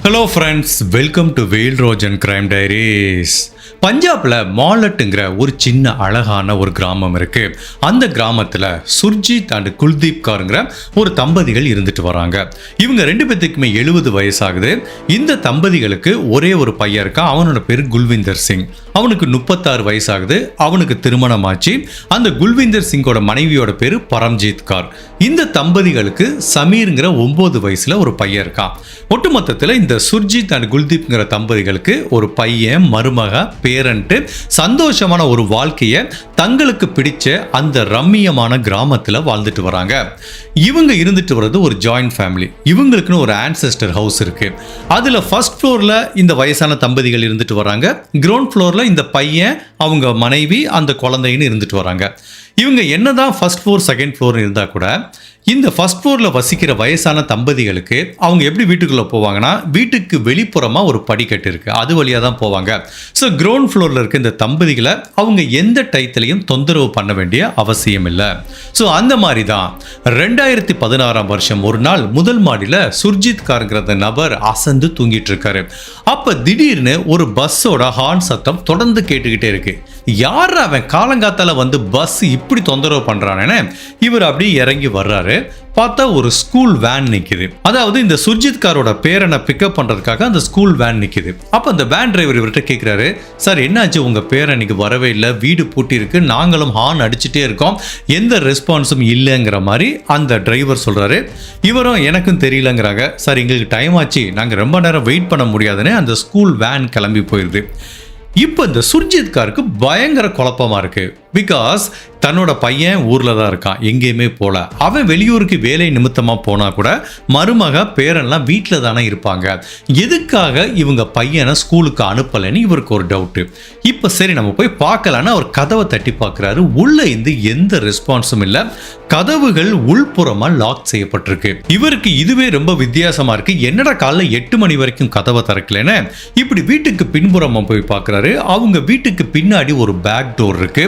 Hello friends, welcome to வேல் ரோஜன் crime diaries. பஞ்சாப்ல மாலட்டுங்கிற ஒரு சின்ன அழகான ஒரு கிராமம் இருக்கு. அந்த கிராமத்துல சுர்ஜித் அண்ட் குல்தீப் காருங்கிற ஒரு தம்பதிகள் இருந்துட்டு வராங்க. இவங்க ரெண்டு பேத்துக்குமே 70 வயசாகுது. இந்த தம்பதிகளுக்கு ஒரே ஒரு பையன் இருக்கான். அவனோட பேரு குல்விந்தர் சிங். அவனுக்கு 36 வயசாகுது. அவனுக்கு திருமணம் ஆச்சு. அந்த குல்விந்தர் சிங்கோட மனைவியோட பேரு பரம்ஜீத் கார். இந்த தம்பதிகளுக்கு சமீர்ங்கிற 9 வயசுல ஒரு பையன் இருக்கான். ஒட்டுமொத்தத்தில் இந்த சுர்ஜித் அண்ட் குல்தீப்ங்கிற தம்பதிகளுக்கு ஒரு பையன், மருமக, பேரன்ட்டு சந்தோஷமான ஒரு வாழ்க்கையை தங்களுக்கு பிடிச்ச அந்த ரம்மியமான கிராமத்தில் வாழ்ந்துட்டு வராங்க. இவங்க இருந்துட்டு வர்றது ஒரு ஜாயிண்ட் ஃபேமிலி. இவங்களுக்குன்னு ஒரு ஆன்செஸ்டர் ஹவுஸ் இருக்கு. அதில் ஃபர்ஸ்ட் ஃப்ளோரில் இந்த வயசான தம்பதிகள் இருந்துட்டு வராங்க. கிரவுண்ட் ஃப்ளோரில் இந்த பையன், அவங்க மனைவி, அந்த குழந்தைன்னு இருந்துட்டு வராங்க. இவங்க என்னதான் ஃபர்ஸ்ட் ஃப்ளோர் செகண்ட் ஃப்ளோர் இருந்தால் கூட இந்த ஃபர்ஸ்ட் ஃப்ளோரில் வசிக்கிற வயசான தம்பதிகளுக்கு அவங்க எப்படி வீட்டுக்குள்ளே போவாங்கன்னா, வீட்டுக்கு வெளிப்புறமாக ஒரு படிக்கட்டு இருக்குது, அது வழியாக தான் போவாங்க. ஸோ கிரவுண்ட் ஃப்ளோரில் இருக்க இந்த தம்பதிகளை அவங்க எந்த டயத்துலையும் தொந்தரவு பண்ண வேண்டிய அவசியம் இல்லை. ஸோ அந்த மாதிரி தான் 2016 வருஷம் ஒரு நாள் முதல் மாடியில் சுர்ஜித் காருங்கிற நபர் அசந்து தூங்கிட்டு இருக்காரு. அப்போ திடீர்னு ஒரு பஸ்ஸோட ஹார்ன் சத்தம் தொடர்ந்து கேட்டுக்கிட்டே இருக்கு. யார் அவன் காலங்காத்தால வந்து பஸ் இப்படி தொந்தரவு பண்றானே, இவர் அப்படியே இறங்கி வர்றாரு. பார்த்தா ஒரு ஸ்கூல் வேன் நிக்குது. அதாவது இந்த சுர்ஜித் காரோட பேரனை பிக்கப் பண்றதுக்காக அந்த ஸ்கூல் வேன் நிக்குது. அப்ப அந்த வேன் டிரைவர் இவர்கிட்ட கேட்கிறாரு, சார் என்னாச்சு, உங்க பேரன் இன்னைக்கு வரவே இல்லை, வீடு பூட்டி இருக்கு, நாங்களும் ஹார்ன் அடிச்சுட்டே இருக்கோம், எந்த ரெஸ்பான்ஸும் இல்லைங்கிற மாதிரி அந்த டிரைவர் சொல்றாரு. இவரும் எனக்கும் தெரியலங்கிறாங்க. சார் எங்களுக்கு டைம் ஆச்சு, நாங்கள் ரொம்ப நேரம் வெயிட் பண்ண முடியாதுன்னு அந்த ஸ்கூல் வேன் கிளம்பி போயிடுது. இப்போ இந்த சுர்ஜித் காருக்கு பயங்கர குழப்பமா இருக்கு. பிகாஸ் தன்னோட பையன் ஊர்ல தான் இருக்கான், எங்கேயுமே போல. அவன் வெளியூருக்கு வேலை நிமித்தமா போனா கூட மருமக, பேரன்லாம் வீட்டில் தானே இருப்பாங்க. எதுக்காக இவங்க பையனை ஸ்கூலுக்கு அனுப்பலைன்னு இவருக்கு ஒரு டவுட்டு. இப்போ சரி நம்ம போய் பார்க்கலான்னு அவர் கதவை தட்டி பார்க்குறாரு. உள்ள இருந்து எந்த ரெஸ்பான்ஸும் இல்லை. கதவுகள் உள்புறமா லாக் செய்யப்பட்டிருக்கு. இவருக்கு இதுவே ரொம்ப வித்தியாசமா இருக்கு. என்னடா காலைல 8 மணி வரைக்கும் கதவை திறக்கலன்னு இப்படி வீட்டுக்கு பின்புறமா போய் பார்க்குறாரு. அவங்க வீட்டுக்கு பின்னாடி ஒரு பேக் டோர் இருக்கு.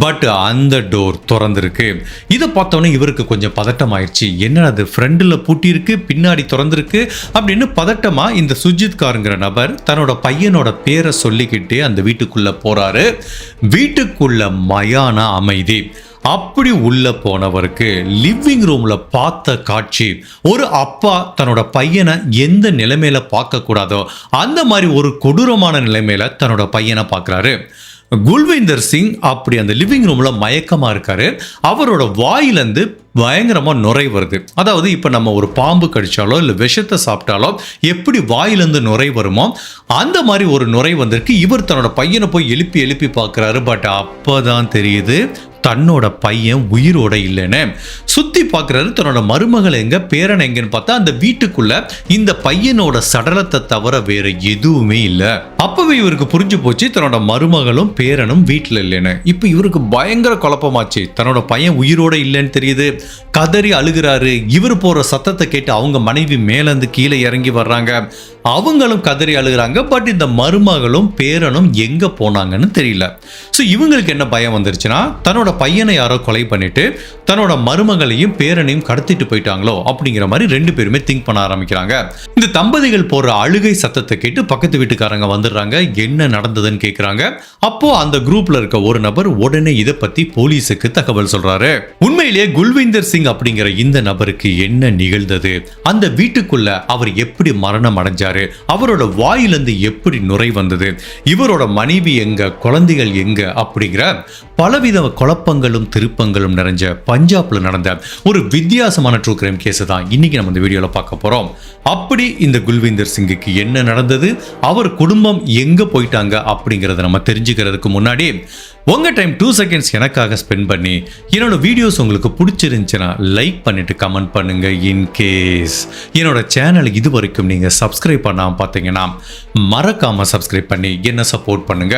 பட் அந்த டோர் திறந்திருக்கு. இதை பார்த்தோன்னே இவருக்கு கொஞ்சம் பதட்டம் ஆயிடுச்சு. என்ன அது, ஃப்ரண்டில் பூட்டி இருக்கு, பின்னாடி திறந்திருக்கு அப்படின்னு பதட்டமா இந்த சுர்ஜித் காருங்கிற நபர் தன்னோட பையனோட பேரை சொல்லிக்கிட்டே அந்த வீட்டுக்குள்ள போறாரு. வீட்டுக்குள்ள மயான அமைதி. அப்படி உள்ள போனவருக்கு லிவிங் ரூம்ல பார்த்த காட்சி, ஒரு அப்பா தன்னோட பையனை எந்த நிலைமையில பார்க்க கூடாதோ அந்த மாதிரி ஒரு கொடூரமான நிலைமையில தன்னோட பையனை பார்க்குறாரு. குல்விந்தர் சிங் அப்படி அந்த லிவிங் ரூம்ல மயக்கமா இருக்காரு. அவரோட வாயிலிருந்து பயங்கரமா நுரை வருது. அதாவது இப்ப நம்ம ஒரு பாம்பு கடிச்சாலோ இல்ல விஷத்தை சாப்பிட்டாலோ எப்படி வாயிலிருந்து நுரை வருமோ அந்த மாதிரி ஒரு நுரை வந்திருக்கு. இவர் தன்னோட பையனை போய் எழுப்பி எழுப்பி பார்க்கிறாரு. பட் அப்பதான் தெரியுது தன்னோட பையன் உயிரோட இல்லைன்னு. சுத்தி பார்க்குறாரு. தன்னோட மருமகள் எங்க, பேரன் எங்கன்னு பார்த்தா அந்த வீட்டுக்குள்ள இந்த பையனோட சடலத்தை தவிர வேற எதுவுமே இல்லை. அப்பவே இவருக்கு புரிஞ்சு போச்சு தன்னோட மருமகளும் பேரனும் வீட்டில் இல்லைன்னு. இப்போ இவருக்கு பயங்கர குழப்பமாச்சு. தன்னோட பையன் உயிரோட இல்லைன்னு தெரியுது. கதறி அழுகிறாரு. இவர் போற சத்தத்தை கேட்டு அவங்க மனைவி மேலேருந்து கீழே இறங்கி வர்றாங்க. அவங்களும் கதறி அழுகிறாங்க. பட் இந்த மருமகளும் பேரனும் எங்க போனாங்கன்னு தெரியல. ஸோ இவங்களுக்கு என்ன பயம் வந்துருச்சுன்னா, தன்னோட பையனை யாரோ கொலை பண்ணிட்டு தன்னோட மருமகளையும் பேரனையும் கடத்திட்டு போயிட்டாங்களோ அப்படிங்கிற மாதிரி ரெண்டு பேருமே திங்க் பண்ண ஆரம்பிக்கிறாங்க. இந்த தம்பதிகள் போற அழுகை சத்தத்தை கேட்டு பக்கத்து வீட்டுக்காரங்க வந்துடுறாங்க. என்ன நடந்ததுன்னு கேட்குறாங்க. அப்போ அந்த குரூப்ல இருக்க ஒரு நபர் உடனே இதை பத்தி போலீஸுக்கு தகவல் சொல்றாரு. உண்மையிலேயே குல்விந்தர் சிங் அப்படிங்கிற இந்த நபருக்கு என்ன நிகழ்ந்தது, அந்த வீட்டுக்குள்ள அவர் எப்படி மரணம் அடைஞ்சாரு, அவரோட வாயிலிருந்து எப்படி நுரை வந்தது, இவரோட மனைவி எங்க, குழந்தைகள் எங்க அப்படிங்கிற பலவித குழப்பங்களும் திருப்பங்களும் நிறைஞ்ச பஞ்சாப்ல நடந்த ஒரு வித்தியாசமான ட்ரூ கிரைம் கேஸ் தான் இன்னைக்கு நம்ம இந்த வீடியோல பார்க்க போறோம். அப்படி இந்த குல்விந்தர் சிங்குக்கு என்ன நடந்தது, அவர் குடும்பம் எங்க போயிட்டாங்க அப்படிங்கறத நம்ம தெரிஞ்சுக்கிறதுக்கு முன்னாடி உங்க டைம் 2 செகண்ட்ஸ் எனக்காக ஸ்பெண்ட் பண்ணி என்னோட வீடியோஸ் உங்களுக்கு பிடிச்சிருந்துச்சுன்னா லைக் பண்ணிட்டு கமெண்ட் பண்ணுங்க. இன்கேஸ் என்னோட சேனல் இது வரைக்கும் நீங்க சப்ஸ்கிரைப் பண்ணாம பார்த்தீங்கன்னா மறக்காம சப்ஸ்கிரைப் பண்ணி என்ன சப்போர்ட் பண்ணுங்க.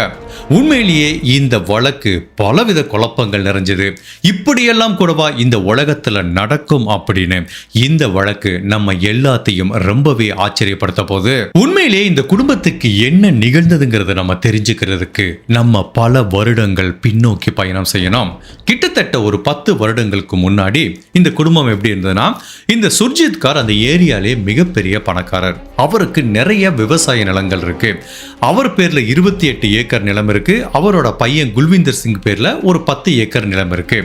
உண்மையிலேயே இந்த வழக்கு பலவித குழப்பங்கள் நிறைஞ்சது. இப்படியெல்லாம் கூடவா இந்த உலகத்துல நடக்கும் அப்படின்னு இந்த வழக்கு நம்ம எல்லாத்தையும் ரொம்பவே ஆச்சரியப்படுத்த போகுது. உண்மையிலேயே இந்த குடும்பத்துக்கு என்ன நிகழ்ந்ததுங்கிறத நம்ம தெரிஞ்சுக்கிறதுக்கு நம்ம பல வருடங்கள் வருடங்கள் பின்னோக்கி பயணம் செய்யணும். கிட்டத்தட்ட ஒரு 10 வருடங்களுக்கு முன்னாடி இந்த குடும்பம் எப்படி இருந்ததுன்னா, இந்த சுர்ஜித் கார் அந்த ஏரியாலே மிகப்பெரிய பணக்காரர். அவருக்கு நிறைய விவசாய நிலங்கள் இருக்கு. அவர் பேர்ல 28 ஏக்கர் நிலம் இருக்கு. அவரோட பையன் குல்விந்தர் சிங் பேர்ல ஒரு 10 ஏக்கர் நிலம் இருக்கு.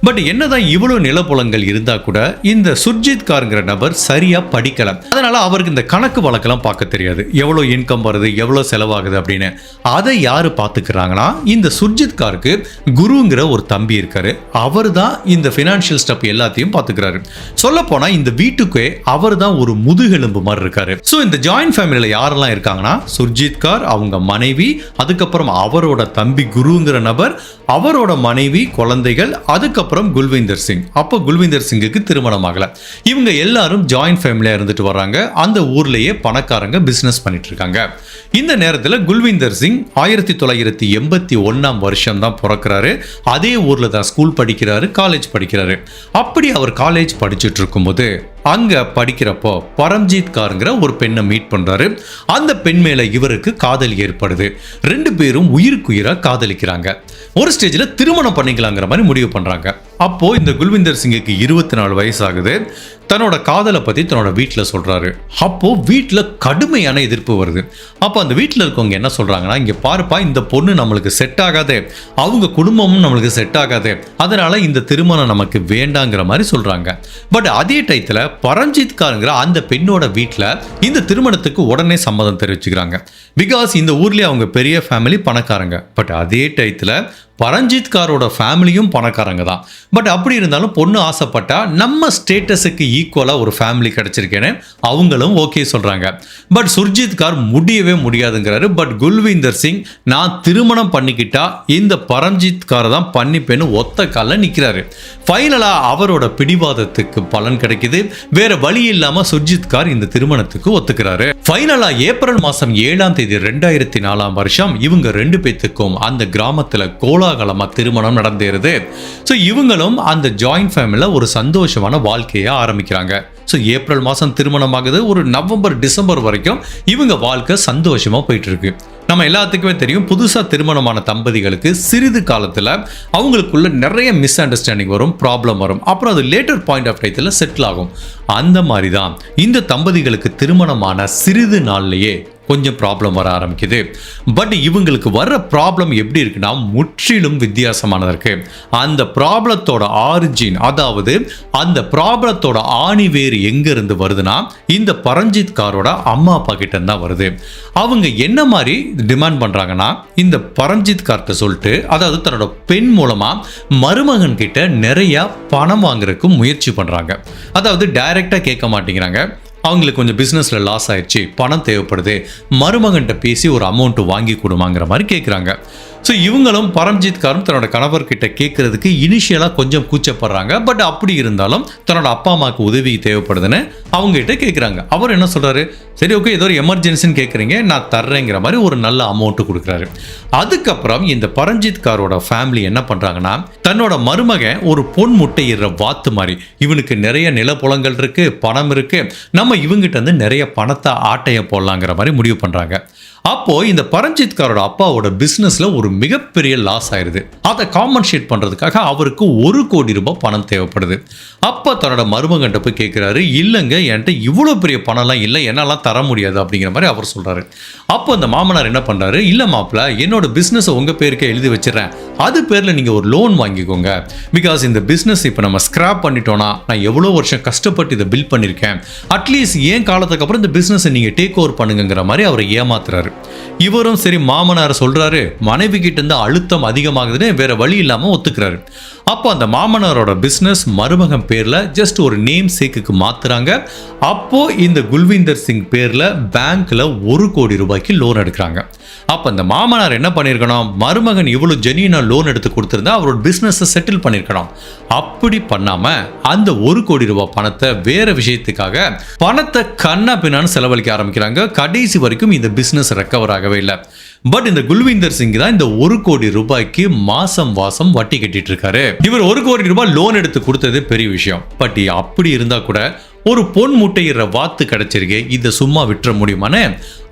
பட் என்னதான் இவ்வளவு நிலப்புலங்கள் இருந்தா கூட இந்த சுர்ஜித் கார்ங்கிற நபர் சரியா படிக்கல. அதனால அவருக்கு இந்த கணக்கு வழக்கெல்லாம் பார்க்க தெரியாது. எவ்வளவு இன்கம் வருது, எவ்வளவு செலவாகுது அப்படின்னு. அதை யாரு பாத்துக்கிறாங்கன்னா, இந்த சுர்ஜித் காருக்கு குருங்கிற ஒரு தம்பி இருக்காரு. அவர் தான் இந்த பினான்சியல் ஸ்டெப் எல்லாத்தையும் பாத்துக்கிறாரு. சொல்ல போனா இந்த வீட்டுக்கே அவர் தான் ஒரு முதுகெலும்பு மாதிரி இருக்காரு. சோ இந்த ஜாயிண்ட் ஃபேமிலியில யாரெல்லாம் இருக்காங்கன்னா, சுர்ஜித் கார், அவங்க மனைவி, அதுக்கப்புறம் அவரோட தம்பி குருங்கிற நபர், அவரோட மனைவி, குழந்தைகள், அதுக்கப்புறம் குல்விந்தர் சிங். அப்போ குல்விந்தர் சிங்குக்கு திருமணம் ஆகல. இவங்க எல்லாரும் ஜாயிண்ட் ஃபேமிலியா இருந்துட்டு வர்றாங்க. அந்த ஊர்லயே பணக்காரங்க பிசினஸ் பண்ணிட்டு இருக்காங்க. இந்த நேரத்தில் குல்விந்தர் சிங் 1981 வருஷம் தான் பிறக்கிறாரு. அதே ஊர்ல தான் ஸ்கூல் படிக்கிறாரு, காலேஜ் படிக்கிறாரு. அப்படி அவர் காலேஜ் படிச்சுட்டு இருக்கும்போது அங்க படிக்கிறப்போ பரம்ஜீத் கார்ங்கிற ஒரு பெண்ணை மீட் பண்றாரு. அந்த பெண் மேல இவருக்கு காதல் ஏற்படுது. 2 பேரும் உயிருக்குயிரா காதலிக்கிறாங்க. ஒரு ஸ்டேஜ்ல திருமணம் பண்ணிக்கலாங்கிற மாதிரி முடிவு பண்றாங்க. அப்போ இந்த குல்விந்தர் சிங்குக்கு 24 வயசு ஆகுது. தன்னோட காதலை பத்தி தன்னோட வீட்டில் சொல்றாரு. அப்போ வீட்டில் கடுமையான எதிர்ப்பு வருது. அப்போ அந்த வீட்டில் இருக்கவங்க என்ன சொல்றாங்கன்னா, இங்க பாருப்பா, இந்த பொண்ணு நம்மளுக்கு செட் ஆகாது, அவங்க குடும்பமும் நம்மளுக்கு செட் ஆகாது, அதனால இந்த திருமணம் நமக்கு வேண்டாங்கிற மாதிரி சொல்றாங்க. பட் அதே டயத்துல பரம்ஜீத் கார்ங்கிற அந்த பெண்ணோட வீட்டில் இந்த திருமணத்துக்கு உடனே சம்மதம் தெரிவிச்சுக்கிறாங்க. பிகாஸ் இந்த ஊர்லயே அவங்க பெரிய ஃபேமிலி, பணக்காரங்க. பட் அதே டயத்துல பரம்ஜீத் காரோட ஃபேமிலியும் பணக்காரங்க தான். பட் அப்படி இருந்தாலும் பொண்ணு ஆசைப்பட்டா நம்ம ஸ்டேட்டஸுக்கு ஈக்குவலா ஒரு ஃபேமிலி கிடைச்சிருக்கேன்னு அவங்களும் ஓகே சொல்றாங்க. பட் சுர்ஜித் கார் முடியவே முடியாதுங்கிறாரு. பட் குல்விந்தர் சிங், நான் திருமணம் பண்ணிக்கிட்டா இந்த பரம்ஜீத் காரை தான் பண்ணிப்பேன்னு ஒத்த கால நிக்கிறாரு. ஃபைனலா அவரோட பிடிவாதத்துக்கு பலன் கிடைக்குது. வேற வழி இல்லாம சுர்ஜித் கார் இந்த திருமணத்துக்கு ஒத்துக்கிறாரு. ஃபைனலா ஏப்ரல் மாசம் 7ஆம் தேதி 2004 வருஷம் இவங்க 2 பேத்துக்கும் அந்த கிராமத்துல கோலாகலமா திருமணம் நடந்தேறுது. ஸோ இவங்களும் அந்த ஜாயிண்ட் ஃபேமிலியில் ஒரு சந்தோஷமான வாழ்க்கையை ஆரம்பிக்கிறாங்க. ஸோ ஏப்ரல் மாதம் திருமணம் ஆகுது. ஒரு நவம்பர் டிசம்பர் வரைக்கும் இவங்க வாழ்க்கை சந்தோஷமா போயிட்டு இருக்கு. நம்ம எல்லாத்துக்குமே தெரியும், புதுசா திருமணமான தம்பதிகளுக்கு சிறிது காலத்துல அவங்களுக்குள்ள நிறைய மிஸ் அண்டர்ஸ்டாண்டிங் வரும், ப்ராப்ளம் வரும். அப்புறம் அது லேட்டர் பாயிண்ட் ஆஃப் டைத்துல செட்டில் ஆகும். அந்த மாதிரி தான் இந்த தம்பதிகளுக்கு திருமணமான சிறிது நாள்லயே கொஞ்சம் ப்ராப்ளம் வர ஆரம்பிக்குது. பட் இவங்களுக்கு வர்ற ப்ராப்ளம் எப்படி இருக்குன்னா, முற்றிலும் வித்தியாசமானது இருக்கு. அந்த ப்ராப்ளத்தோட ஆரிஜின், அதாவது அந்த ப்ராப்ளத்தோட ஆணிவேர் எங்க இருந்து வருதுன்னா, இந்த பரம்ஜீத் காரோட அம்மா அப்பா கிட்ட இருந்தா வருது. அவங்க என்ன மாதிரி டிமாண்ட் பண்றாங்கன்னா, இந்த பரம்ஜீத் கார்ட்ட சொல்லிட்டு, அதாவது தன்னோட பெண் மூலமா மருமகன் கிட்ட நிறைய பணம் வாங்குறதுக்கு முயற்சி பண்றாங்க. அதாவது டைரக்டா கேட்க மாட்டேங்கிறாங்க. அவங்களுக்கு கொஞ்சம் பிஸ்னஸில் லாஸ் ஆயிடுச்சு, பணம் தேவைப்படுது, மருமகன்கிட்ட பேசி ஒரு அமௌண்ட் வாங்கி கொடுமாங்கிற மாதிரி கேட்குறாங்க. ஸோ இவங்களும் பரம்ஜீத் காரும் தன்னோட கணவர்கிட்ட கேட்கறதுக்கு இனிஷியலாக கொஞ்சம் கூச்சப்படுறாங்க. பட் அப்படி இருந்தாலும் தன்னோட அப்பா அம்மாவுக்கு உதவி தேவைப்படுதுன்னு அவங்ககிட்ட கேட்குறாங்க. அவர் என்ன சொல்கிறாரு, சரி ஓகே, ஏதோ ஒரு எமர்ஜென்சின்னு கேட்குறீங்க, நான் தர்றேங்கிற மாதிரி ஒரு நல்ல அமௌண்ட்டு கொடுக்குறாரு. அதுக்கப்புறம் இந்த பரம்ஜீத் காரோட ஃபேமிலி என்ன பண்ணுறாங்கன்னா, தன்னோட மருமகன் ஒரு பொன் முட்டையிடுற வாத்து மாதிரி, இவனுக்கு நிறைய நிலப்புலங்கள் இருக்கு, பணம் இருக்கு, நம்ம இவங்கிட்ட இருந்து நிறைய பணத்தை ஆட்டைய போடலாங்கிற மாதிரி முடிவு பண்ணுறாங்க. அப்போ இந்த பரம்ஜீத் காரோட அப்பாவோட பிசினஸ்ல ஒரு மிகப்பெரிய லாஸ் ஆயிருது. அதை காம்பன்சேட் பண்றதுக்காக அவருக்கு 1 கோடி ரூபாய் பணம் தேவைப்படுது. அப்ப தன்னோட மருமகன்ட்ட போய் கேட்கிறாரு, இல்லைங்க, என்கிட்ட இவ்வளவு பெரிய பணம்லாம் இல்லை, என்னாலாம் தர முடியாது அப்படிங்கிற மாதிரி அவர் சொல்றாரு. அப்போ அந்த மாமனார் என்ன பண்றாரு, இல்ல மாப்பிள்ள, என்னோட பிசினஸ் உங்க பேருக்கு எழுதி வச்சிடறேன், அது பேர்ல நீங்க ஒரு லோன் வாங்கிக்கோங்க. பிகாஸ் இந்த பிசினஸ் இப்ப நம்ம ஸ்கிராப் பண்ணிட்டோம்னா, நான் எவ்வளவு வருஷம் கஷ்டப்பட்டு இதை பில்ட் பண்ணிருக்கேன், அட்லீஸ்ட் ஏன் காலத்துக்கு அப்புறம் இந்த பிசினஸ் நீங்க டேக் ஓவர் பண்ணுங்கிற மாதிரி அவரை ஏமாத்துறாரு. இவரும் சரி மாமனார் சொல்றாரு, மனைவி கிட்ட இருந்து அழுத்தம் அதிகமாகுதுன்னு வேற வழி இல்லாம ஒத்துக்கிறாரு. அப்போ அந்த மாமனாரோட பிசினஸ் மருமகன் பேர்ல ஜஸ்ட் ஒரு நேம் சேக்குக்கு மாத்துறாங்க. அப்போ இந்த குல்விந்தர் சிங் பேர்ல பேங்க்ல 1 கோடி ரூபாய்க்கு லோன் எடுக்கிறாங்க. அப்ப அந்த மாமனார் என்ன பண்ணிருக்கணும், மருமகன் இவ்வளவு ஜெனியூனா லோன் எடுத்து கொடுத்திருந்தா அவரோட பிசினஸ் செட்டில் பண்ணிருக்கணும். அப்படி பண்ணாம அந்த 1 கோடி ரூபாய் பணத்தை வேற விஷயத்துக்காக பணத்தை கண்ணா பின்னான்னு செலவழிக்க ஆரம்பிக்கிறாங்க. கடைசி வரைக்கும் இந்த பிசினஸ் ரெக்கவர் ஆகவே இல்லை. பட் இந்த குல்விந்தர் சிங் தான் இந்த 1 கோடி ரூபாய்க்கு மாசம் வட்டி கட்டிட்டு இருக்காரு. இவர் 1 கோடி ரூபாய் லோன் எடுத்து கொடுத்தது பெரிய விஷயம். பட் அப்படி இருந்தா கூட ஒரு பொன் முட்டையிற வாத்து கிடைச்சிருக்கு, இதை சும்மா விட்டுற முடியுமான்னு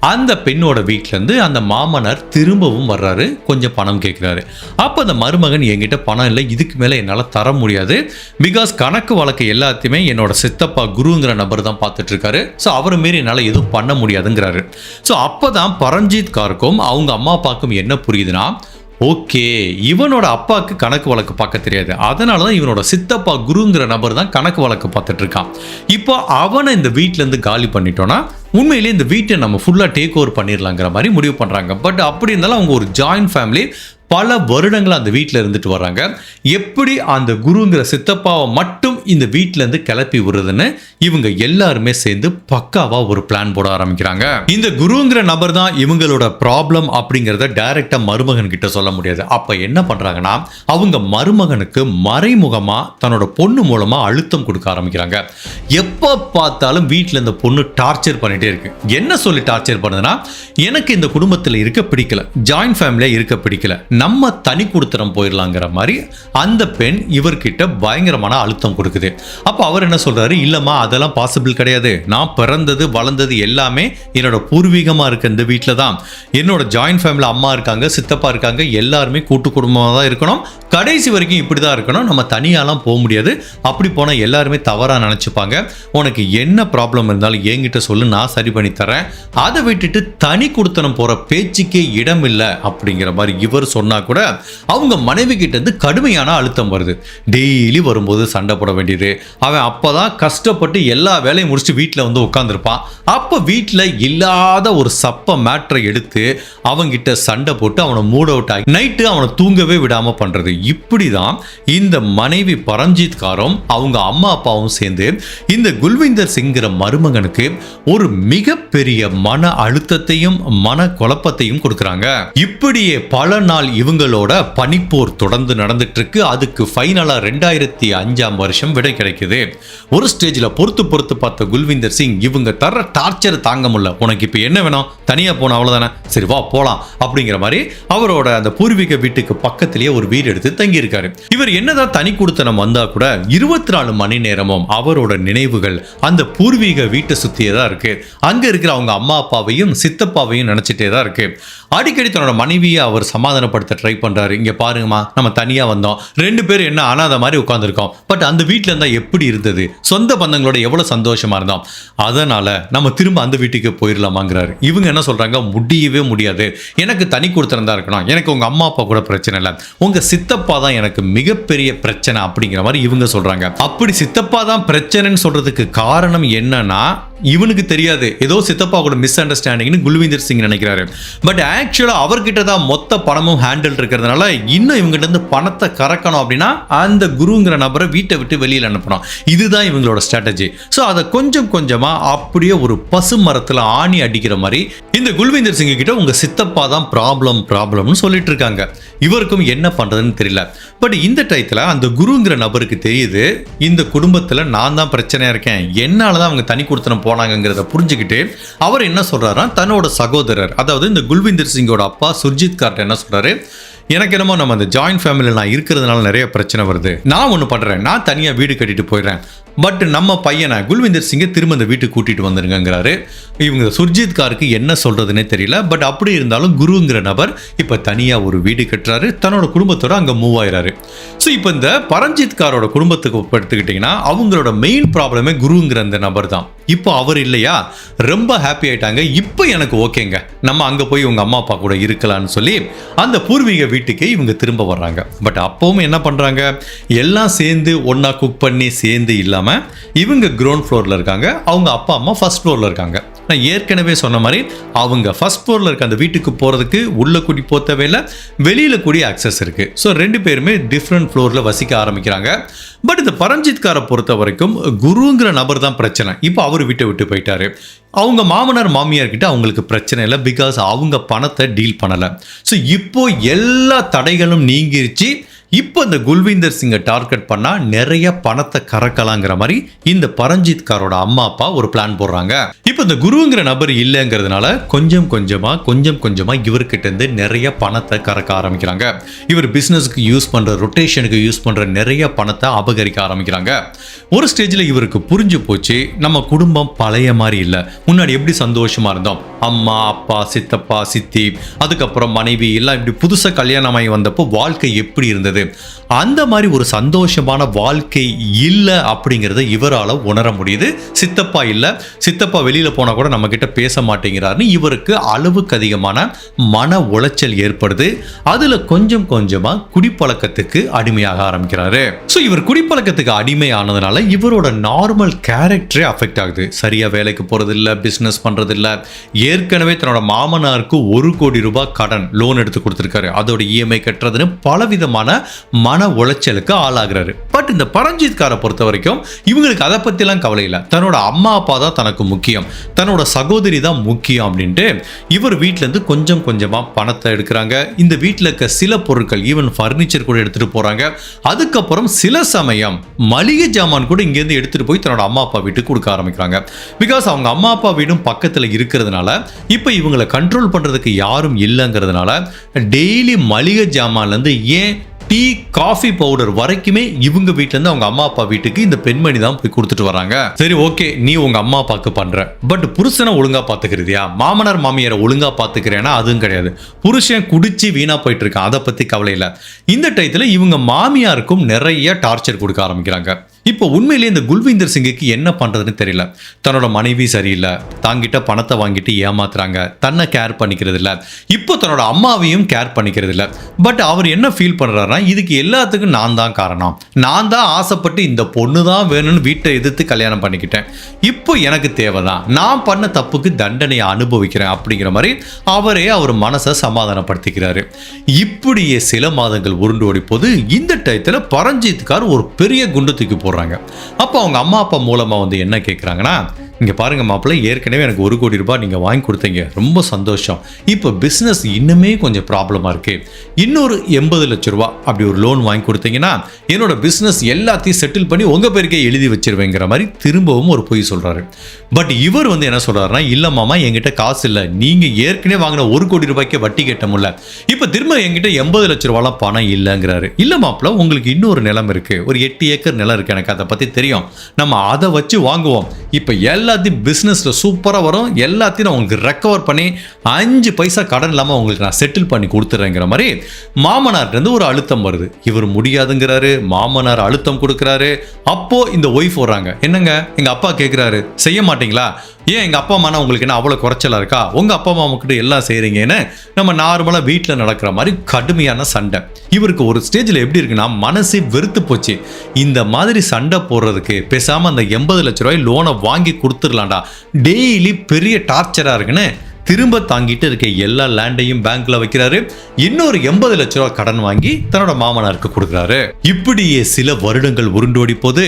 அந்த பெண்ணோட வீட்டிலேருந்து அந்த மாமனார் திரும்பவும் வர்றாரு, கொஞ்சம் பணம் கேட்குறாரு. அப்போ அந்த மருமகன் என்கிட்ட பணம் இல்லை, இதுக்கு மேலே என்னால் தர முடியாது, பிகாஸ் கணக்கு வழக்கு எல்லாத்தையுமே என்னோட சித்தப்பா குருங்கிற நபர் தான் பார்த்துட்டு இருக்காரு, ஸோ அவரை மாரி என்னால் எதுவும் பண்ண முடியாதுங்கிறாரு. ஸோ அப்போ தான் பரம்ஜீத் காருக்கும் அவங்க அம்மா அப்பாவுக்கும் என்ன புரியுதுன்னா, ஓகே, இவனோட அப்பாவுக்கு கணக்கு வழக்கு பார்க்க தெரியாது, அதனால தான் இவனோட சித்தப்பா குருங்கிற நபர் தான் கணக்கு வழக்கு பார்த்துட்டு இருக்கான். இப்போ அவனை இந்த வீட்டிலேருந்து காலி பண்ணிட்டோன்னா உண்மையிலேயே இந்த வீட்டை நம்ம ஃபுல்லாக டேக் ஓவர் பண்ணிடலாங்கிற மாதிரி முடிவு பண்ணுறாங்க. பட் அப்படி இருந்தாலும் அவங்க ஒரு ஜாயின்ட் ஃபேமிலி, பல வருடங்கள் அந்த வீட்டில் இருந்துட்டு வர்றாங்க. எப்படி அந்த குருங்கிற சித்தப்பாவை மட்டும் இந்த வீட்டிலேருந்து கிளப்பி விடுறதுன்னு இவங்க எல்லாருமே சேர்ந்து பக்காவா ஒரு பிளான் போட ஆரம்பிக்கிறாங்க. இந்த குருங்கிற நபர் தான் இவங்களோட ப்ராப்ளம் அப்படிங்கிறத டைரக்டா மருமகன் கிட்ட சொல்ல முடியாது. அப்ப என்ன பண்றாங்கன்னா, அவங்க மருமகனுக்கு மறைமுகமா தன்னோட பொண்ணு மூலமா அழுத்தம் கொடுக்க ஆரம்பிக்கிறாங்க. எப்ப பார்த்தாலும் வீட்டில் இந்த பொண்ணு டார்ச்சர் பண்ணிட்டே இருக்கு. என்ன சொல்லி டார்ச்சர் பண்ணுதுன்னா, எனக்கு இந்த குடும்பத்தில் இருக்க பிடிக்கல, ஜாயின்ட் ஃபேமிலியா இருக்க பிடிக்கல, நம்ம தனி குடுத்தனம் போயிடலாங்கிற மாதிரி அந்த பெண் இவர்கிட்ட பயங்கரமான அழுத்தம் கொடுக்குது. அப்போ அவர் என்ன சொல்றாரு, இல்லம்மா அதெல்லாம் பாசிபிள் கிடையாது, நான் பிறந்தது வளர்ந்தது எல்லாமே என்னோட பூர்வீகமாக இருக்க இந்த வீட்டில் தான், என்னோட ஜாயின்ட் ஃபேமிலி அம்மா இருக்காங்க, சித்தப்பா இருக்காங்க, எல்லாருமே கூட்டு குடும்பமாக தான் இருக்கணும், கடைசி வரைக்கும் இப்படி தான் இருக்கணும், நம்ம தனியாலாம் போக முடியாது, அப்படி போனால் எல்லாருமே தவறாக நினச்சிப்பாங்க, உனக்கு என்ன ப்ராப்ளம் இருந்தாலும் என்கிட்ட சொல்லு, நான் சரி பண்ணி தரேன், அதை விட்டுட்டு தனி குடுத்தனம் போகிற பேச்சுக்கே இடம் இல்லை அப்படிங்கிற மாதிரி இவர் சொன்னார் கூட அவங்க மனைவி கிட்ட இருந்து கடுமையான அழுத்தம் வருது. டெய்லி வரும்போது சண்டை போட வேண்டியது, அவன் அப்பதான் கஷ்டப்பட்டு எல்லா வேலையும் முடிச்சுட்டு வீட்டில் வந்து உட்காந்துருப்பான், அப்போ வீட்டில் இல்லாத ஒரு சப்ப மேட்ரை எடுத்து அவங்கிட்ட சண்டை போட்டு அவனை மூட் அவுட் ஆகி நைட்டு அவனை தூங்கவே விடாம பண்றது. இப்படிதான் இந்த மனைவி பரம்ஜீத் காரும் அவங்க அம்மா அப்பாவும் சேர்ந்து இந்த குல்விந்தர் சிங்கிற மருமகனுக்கு ஒரு மிகப்பெரிய மன அழுத்தத்தையும் மன குழப்பத்தையும் கொடுக்கறாங்க. இப்படியே பல நாள் இவங்களோட பனிப்போர் தொடர்ந்து நடந்துட்டு இருக்கு. அதுக்கு ஃபைனலா 2005 வருஷம் விடை கிடைக்குது. ஒரு ஸ்டேஜ்ல பொறுத்து பார்த்த குல்விந்தர் சிங், இவங்க தர டார்ச்சர் தாங்க முடியல, உனக்கு இப்ப என்ன வேணும், தனியா போன அவ்வளவுதானே, சரி வா போலாம் அப்படிங்கிற மாதிரி அவரோட அந்த பூர்வீக வீட்டுக்கு பக்கத்திலேயே ஒரு வீடு எடுத்து தங்கி இருக்காரு. இவர் என்னதான் தனி குடுத்தனம் வந்தா கூட 24 மணி நேரமும் அவரோட நினைவுகள் அந்த பூர்வீக வீட்டை சுத்தியே தான் இருக்கு. அங்க இருக்கிற அவங்க அம்மா அப்பாவையும் சித்தப்பாவையும் நினைச்சிட்டே தான் இருக்கு. அடிக்கடி தன்னோட மனைவியை அவர் சமாதானப்படுத்த ட்ரை பண்றாரு. இங்க பாருங்கம்மா, நம்ம தனியா வந்தோம், 2 பேர் என்ன அனாத மாதிரி உட்கார்ந்துருக்கோம், பட் அந்த வீட்டில் இருந்தா எப்படி இருந்தது, சொந்த பந்தங்களோட எவ்வளவு சந்தோஷமா இருந்தோம், அதனால நம்ம திரும்ப அந்த வீட்டுக்கு போயிடலாமாங்கிறாரு. இவங்க என்ன சொல்றாங்க, முடியவே முடியாது, எனக்கு தனி கொடுத்துருந்தா தான் இருக்கணும், எனக்கு உங்க அம்மா அப்பா கூட பிரச்சனை இல்லை, உங்க சித்தப்பா தான் எனக்கு மிகப்பெரிய பிரச்சனை அப்படிங்கிற மாதிரி இவங்க சொல்றாங்க. அப்படி சித்தப்பா தான் பிரச்சனைன்னு சொல்றதுக்கு காரணம் என்னன்னா, இவனுக்கு தெரியாது, ஏதோ சித்தப்பா கூட மிஸ் அண்டர்ஸ்டாண்டிங்னு குல்விந்தர் சிங் நினைக்கிறாரு. பட் ஆக்சுவலா அவர்கிட்ட தான் மொத்த பணமும் ஹேண்டில் இருக்கிறதுனால இன்னும் இவங்கிட்ட இருந்து பணத்தை கறக்கணும் அப்படின்னா அந்த குருங்கிற நபரை வீட்டை விட்டு வெளியில் அனுப்பணும். இதுதான் இவங்களோட ஸ்ட்ராட்டஜி. ஸோ அதை கொஞ்சம் கொஞ்சமா அப்படியே ஒரு பசு மரத்தில் ஆணி அடிக்கிற மாதிரி இந்த குல்விந்தர் சிங் கிட்ட உங்க சித்தப்பா தான் ப்ராப்ளம்னு சொல்லிட்டு இருக்காங்க. இவருக்கும் என்ன பண்றதுன்னு தெரியல. பட் இந்த டயத்துல அந்த குருங்கிற நபருக்கு தெரியுது, இந்த குடும்பத்துல நான் தான் பிரச்சனையா இருக்கேன், என்னாலதான் அவங்க தனி கொடுத்தனம் போனாங்கிறத புரிஞ்சுக்கிட்டு அவர் என்ன சொல்றாரா, தன்னோட சகோதரர் அதாவது இந்த குல்விந்தர் சிங்கோட அப்பா சுர்ஜித் கார்ட்ட என்ன சொல்றாரு, எனக்கு என்னமோ நம்ம அந்த ஜாயின்ட் ஃபேமிலியில் நான் இருக்கிறதுனால நிறைய பிரச்சனை வருது, நான் ஒன்று பண்ணுறேன், நான் தனியாக வீடு கட்டிட்டு போயிடுறேன், பட் நம்ம பையனை குல்விந்தர் சிங்கை திரும்ப இந்த வீட்டுக்கு கூட்டிட்டு வந்துருங்கிறாரு. இவங்க சுர்ஜித் காருக்கு என்ன சொல்றதுன்னே தெரியல. பட் அப்படி இருந்தாலும் குருங்கிற நபர் இப்போ தனியாக ஒரு வீடு கட்டுறாரு, தன்னோட குடும்பத்தோட அங்கே மூவ் ஆயிறாரு. ஸோ இப்போ இந்த பரம்ஜீத் காரோட குடும்பத்துக்கு எடுத்துக்கிட்டிங்கன்னா அவங்களோட மெயின் ப்ராப்ளமே குருங்கிற அந்த நபர் தான். இப்போ அவர் இல்லையா, ரொம்ப ஹாப்பி ஆயிட்டாங்க, இப்போ எனக்கு ஓகேங்க, நம்ம அங்கே போய் உங்கள் அம்மா அப்பா கூட இருக்கலாம்னு சொல்லி அந்த பூர்வீக வீட்டுக்கே இவங்க திரும்ப வர்றாங்க. பட் அப்பவும் என்ன பண்ணுறாங்க, எல்லாம் சேர்ந்து ஒன்றா குக் பண்ணி சேர்ந்து இல்லாமல் இவங்க கிரவுண்ட் ஃப்ளோரில் இருக்காங்க, அவங்க அப்பா அம்மா ஃபர்ஸ்ட் ஃப்ளோரில் இருக்காங்க. நான் ஏற்கனவே சொன்ன மாதிரி அவங்க ஃபர்ஸ்ட் ஃப்ளோரில் இருக்க அந்த வீட்டுக்கு போகிறதுக்கு உள்ள கூடி போத்தவே இல்லை, வெளியில் கூடி ஆக்சஸ் இருக்குது. ஸோ 2 பேருமே டிஃப்ரெண்ட் ஃப்ளோரில் வசிக்க ஆரம்பிக்கிறாங்க. பட் இந்த பரம்ஜீத் காரை பொறுத்த வரைக்கும் குருங்கிற நபர் தான் பிரச்சனை. இப்போ அவர் வீட்டை விட்டு போயிட்டாரு. அவங்க மாமனார் மாமியார் கிட்ட அவங்களுக்கு பிரச்சனை இல்லை, பிகாஸ் அவங்க பணத்தை டீல் பண்ணலை. ஸோ இப்போ எல்லா தடைகளும் நீங்கிருச்சு, இப்போ இந்த குல்விந்தர் சிங்கை டார்கெட் பண்ணா நிறைய பணத்தை கறக்கலாங்கிற மாதிரி இந்த பரம்ஜித் காரோட அம்மா அப்பா ஒரு பிளான் போடுறாங்க. இப்போ இந்த குருங்கிற நபர் இல்லைங்கிறதுனால கொஞ்சம் கொஞ்சமா இவர்கிட்ட இருந்து நிறைய பணத்தை கறக்க ஆரம்பிக்கிறாங்க. இவர் பிசினஸ்க்கு யூஸ் பண்ற ரொட்டேஷனுக்கு யூஸ் பண்ற நிறைய பணத்தை அபகரிக்க ஆரம்பிக்கிறாங்க. ஒரு ஸ்டேஜ்ல இவருக்கு புரிஞ்சு போச்சு, நம்ம குடும்பம் பழைய மாதிரி இல்ல, முன்னாடி எப்படி சந்தோஷமா இருந்தோம், அம்மா அப்பா சித்தப்பா சித்தி அதுக்கப்புறம் மனைவி எல்லாம் இப்படி புதுசா கல்யாணமாகி வந்தப்போ வாழ்க்கை எப்படி இருந்தது, அந்த மாதிரி ஒரு சந்தோஷமான வாழ்க்கை இல்லை அப்படிங்கிறத இவரால் உணர முடியுது. சித்தப்பா இல்லை, சித்தப்பா வெளியில போனா கூட நம்ம கிட்ட பேச மாட்டேங்கிறாருன்னு இவருக்கு அளவுக்கு அதிகமான மன உளைச்சல் ஏற்படுது. அதுல கொஞ்சமா குடிப்பழக்கத்துக்கு அடிமையாக ஆரம்பிக்கிறாரு. ஸோ இவர் குடிப்பழக்கத்துக்கு அடிமை ஆனதுனால இவரோட நார்மல் கேரக்டரே அஃபெக்ட் ஆகுது. சரியா வேலைக்கு போறது இல்லை, பிசினஸ் பண்றது இல்லை. ஏற்கனவே தன்னோட மாமனாருக்கு 1 கோடி ரூபாய் கடன் லோன் எடுத்து கொடுத்திருக்காரு, அதோட இஎம்ஐ கட்டுறதுன்னு பலவிதமான மன உளைச்சலுக்கு ஆளாகிறாரு. பட் இந்த பரம்ஜித் காரை பொறுத்த வரைக்கும் இவங்களுக்கு அதை பத்திலாம் கவலை இல்லை. தன்னோட அம்மா அப்பா தான் தனக்கு முக்கியம், தன்னோட சகோதரி தான் முக்கியம் அப்படின்ட்டு இவர் வீட்டுல இருந்து கொஞ்சமா பணத்தை எடுக்கிறாங்க. இந்த வீட்டில் இருக்க சில பொருட்கள் ஈவன் பர்னிச்சர் கூட எடுத்துட்டு போறாங்க. அதுக்கப்புறம் சில சமயம் மளிகை ஜாமான் கூட இங்கேருந்து எடுத்துட்டு போய் தன்னோட அம்மா அப்பா வீட்டுக்கு கொடுக்க ஆரம்பிக்கிறாங்க. பிகாஸ் அவங்க அம்மா அப்பா வீடும் பக்கத்துல இருக்கிறதுனால இப்ப இவங்களை கண்ட்ரோல் பண்றதுக்கு யாரும் இல்லைங்கிறதுனால டெய்லி மளிகை ஜாமான்ல இருந்து ஏன் டீ காஃபி பவுடர் வரைக்குமே இவங்க வீட்டுல இருந்து அவங்க அம்மா அப்பா வீட்டுக்கு இந்த பெண்மணி தான் போய் கொடுத்துட்டு வராங்க. சரி ஓகே, நீ உங்க அம்மா அப்பாக்கு பண்ற, பட் புருஷனை ஒழுங்கா பாத்துக்கிறதியா, மாமனார் மாமியாரை ஒழுங்கா பாத்துக்கிறேன்னா அதுவும் கிடையாது. புருஷன் குடிச்சு வீணா போயிட்டு இருக்கான், அதை பத்தி கவலை இல்லை. இந்த டயத்துல இவங்க மாமியாருக்கும் நிறைய டார்ச்சர் கொடுக்க ஆரம்பிக்கிறாங்க. இப்போ உண்மையிலேயே இந்த குல்விந்தர் சிங்குக்கு என்ன பண்றதுன்னு தெரியல. தன்னோட மனைவி சரியில்லை, தாங்கிட்ட பணத்தை வாங்கிட்டு ஏமாத்துறாங்க, தன்னை கேர் பண்ணிக்கிறது இல்லை, இப்போ தன்னோட அம்மாவையும் கேர் பண்ணிக்கிறது இல்லை. பட் அவர் என்ன ஃபீல் பண்றாருன்னா, இதுக்கு எல்லாத்துக்கும் நான் தான் காரணம், நான் தான் ஆசைப்பட்டு இந்த பொண்ணு தான் வேணும்னு வீட்டை எதிர்த்து கல்யாணம் பண்ணிக்கிட்டேன், இப்போ எனக்கு தேவைதான், நான் பண்ண தப்புக்கு தண்டனையை அனுபவிக்கிறேன் அப்படிங்கிற மாதிரி அவரே அவர் மனசை சமாதானப்படுத்திக்கிறாரு. இப்படியே சில மாதங்கள் உருண்டு ஓடி போது இந்த டயத்துல பரம்ஜித் கார் ஒரு பெரிய குண்டு தூக்கி போடுறாங்க. அப்போ அவங்க அம்மா அப்பா மூலமா வந்து என்ன கேட்குறாங்கன்னா, இங்கே பாருங்க மாப்பிள்ளை, ஏற்கனவே எனக்கு 1 கோடி ரூபாய் நீங்கள் வாங்கி கொடுத்தீங்க, ரொம்ப சந்தோஷம். இப்போ பிஸ்னஸ் இன்னுமே கொஞ்சம் ப்ராப்ளமாக இருக்கு, இன்னொரு 80 லட்ச ரூபா அப்படி ஒரு லோன் வாங்கி கொடுத்தீங்கன்னா என்னோட பிஸ்னஸ் எல்லாத்தையும் செட்டில் பண்ணி உங்கள் பேருக்கே எழுதி வச்சிருவேங்கிற மாதிரி திரும்பவும் ஒரு பொய் சொல்கிறாரு. பட் இவர் வந்து என்ன சொல்கிறாருன்னா, இல்லை மாமா என்கிட்ட காசு இல்லை, நீங்கள் ஏற்கனவே வாங்கின 1 கோடி ரூபாய்க்கு வட்டி கட்ட முடியல, இப்போ திரும்ப என்கிட்ட 80 லட்ச ரூபாலாம் பணம் இல்லைங்கிறாரு. இல்லை மாப்பிள்ள, உங்களுக்கு இன்னொரு நிலம் இருக்குது, ஒரு 8 ஏக்கர் நிலம் இருக்குது, எனக்கு அதை பற்றி தெரியும், நம்ம அதை வச்சு வாங்குவோம், இப்போ எல்லாத்தையும் பிஸ்னஸில் சூப்பராக வரும், எல்லாத்தையும் நான் உங்களுக்கு ரெக்கவர் பண்ணி 5 பைசா கடன் இல்லாமல் உங்களுக்கு நான் செட்டில் பண்ணி கொடுத்துட்றேங்கிற மாதிரி மாமனார்லேருந்து ஒரு அழுத்தம் வருது. இவர் முடியாதுங்கிறாரு, மாமனார் அழுத்தம் கொடுக்குறாரு. அப்போ இந்த ஒய்ஃப் வர்றாங்க, என்னங்க எங்கள் அப்பா கேட்குறாரு, செய்ய மாட்டீங்களா, ஏன் எங்கள் அப்பா அம்மானா உங்களுக்கு என்ன அவ்வளோ குறைச்சலாக இருக்கா, உங்கள் அப்பா அம்மா கிட்ட எல்லாம் செய்கிறீங்கன்னு நம்ம நார்மலாக வீட்டில் நடக்கிற மாதிரி கடுமையான சண்டை. இவருக்கு ஒரு ஸ்டேஜில் எப்படி இருக்குன்னா, மனசே வெறுத்து போச்சு, இந்த மாதிரி சண்டை போடுறதுக்கு பேசாமல் அந்த 80 லட்ச ரூபாய் லோனை வாங்கி கொடுத்துடலாம்டா, டெய்லி பெரிய டார்ச்சராக இருக்குன்னு திரும்ப தாங்கிட்டு இருக்க எல்லா லேண்டையும் பேங்க்ல வைக்கிறாரு. இன்னொரு 80 லட்ச ரூபாய் கடன் வாங்கி தன்னோட மாமனாருக்கு கொடுக்குறாரு. இப்படியே சில வருடங்கள் உருண்டோடி போது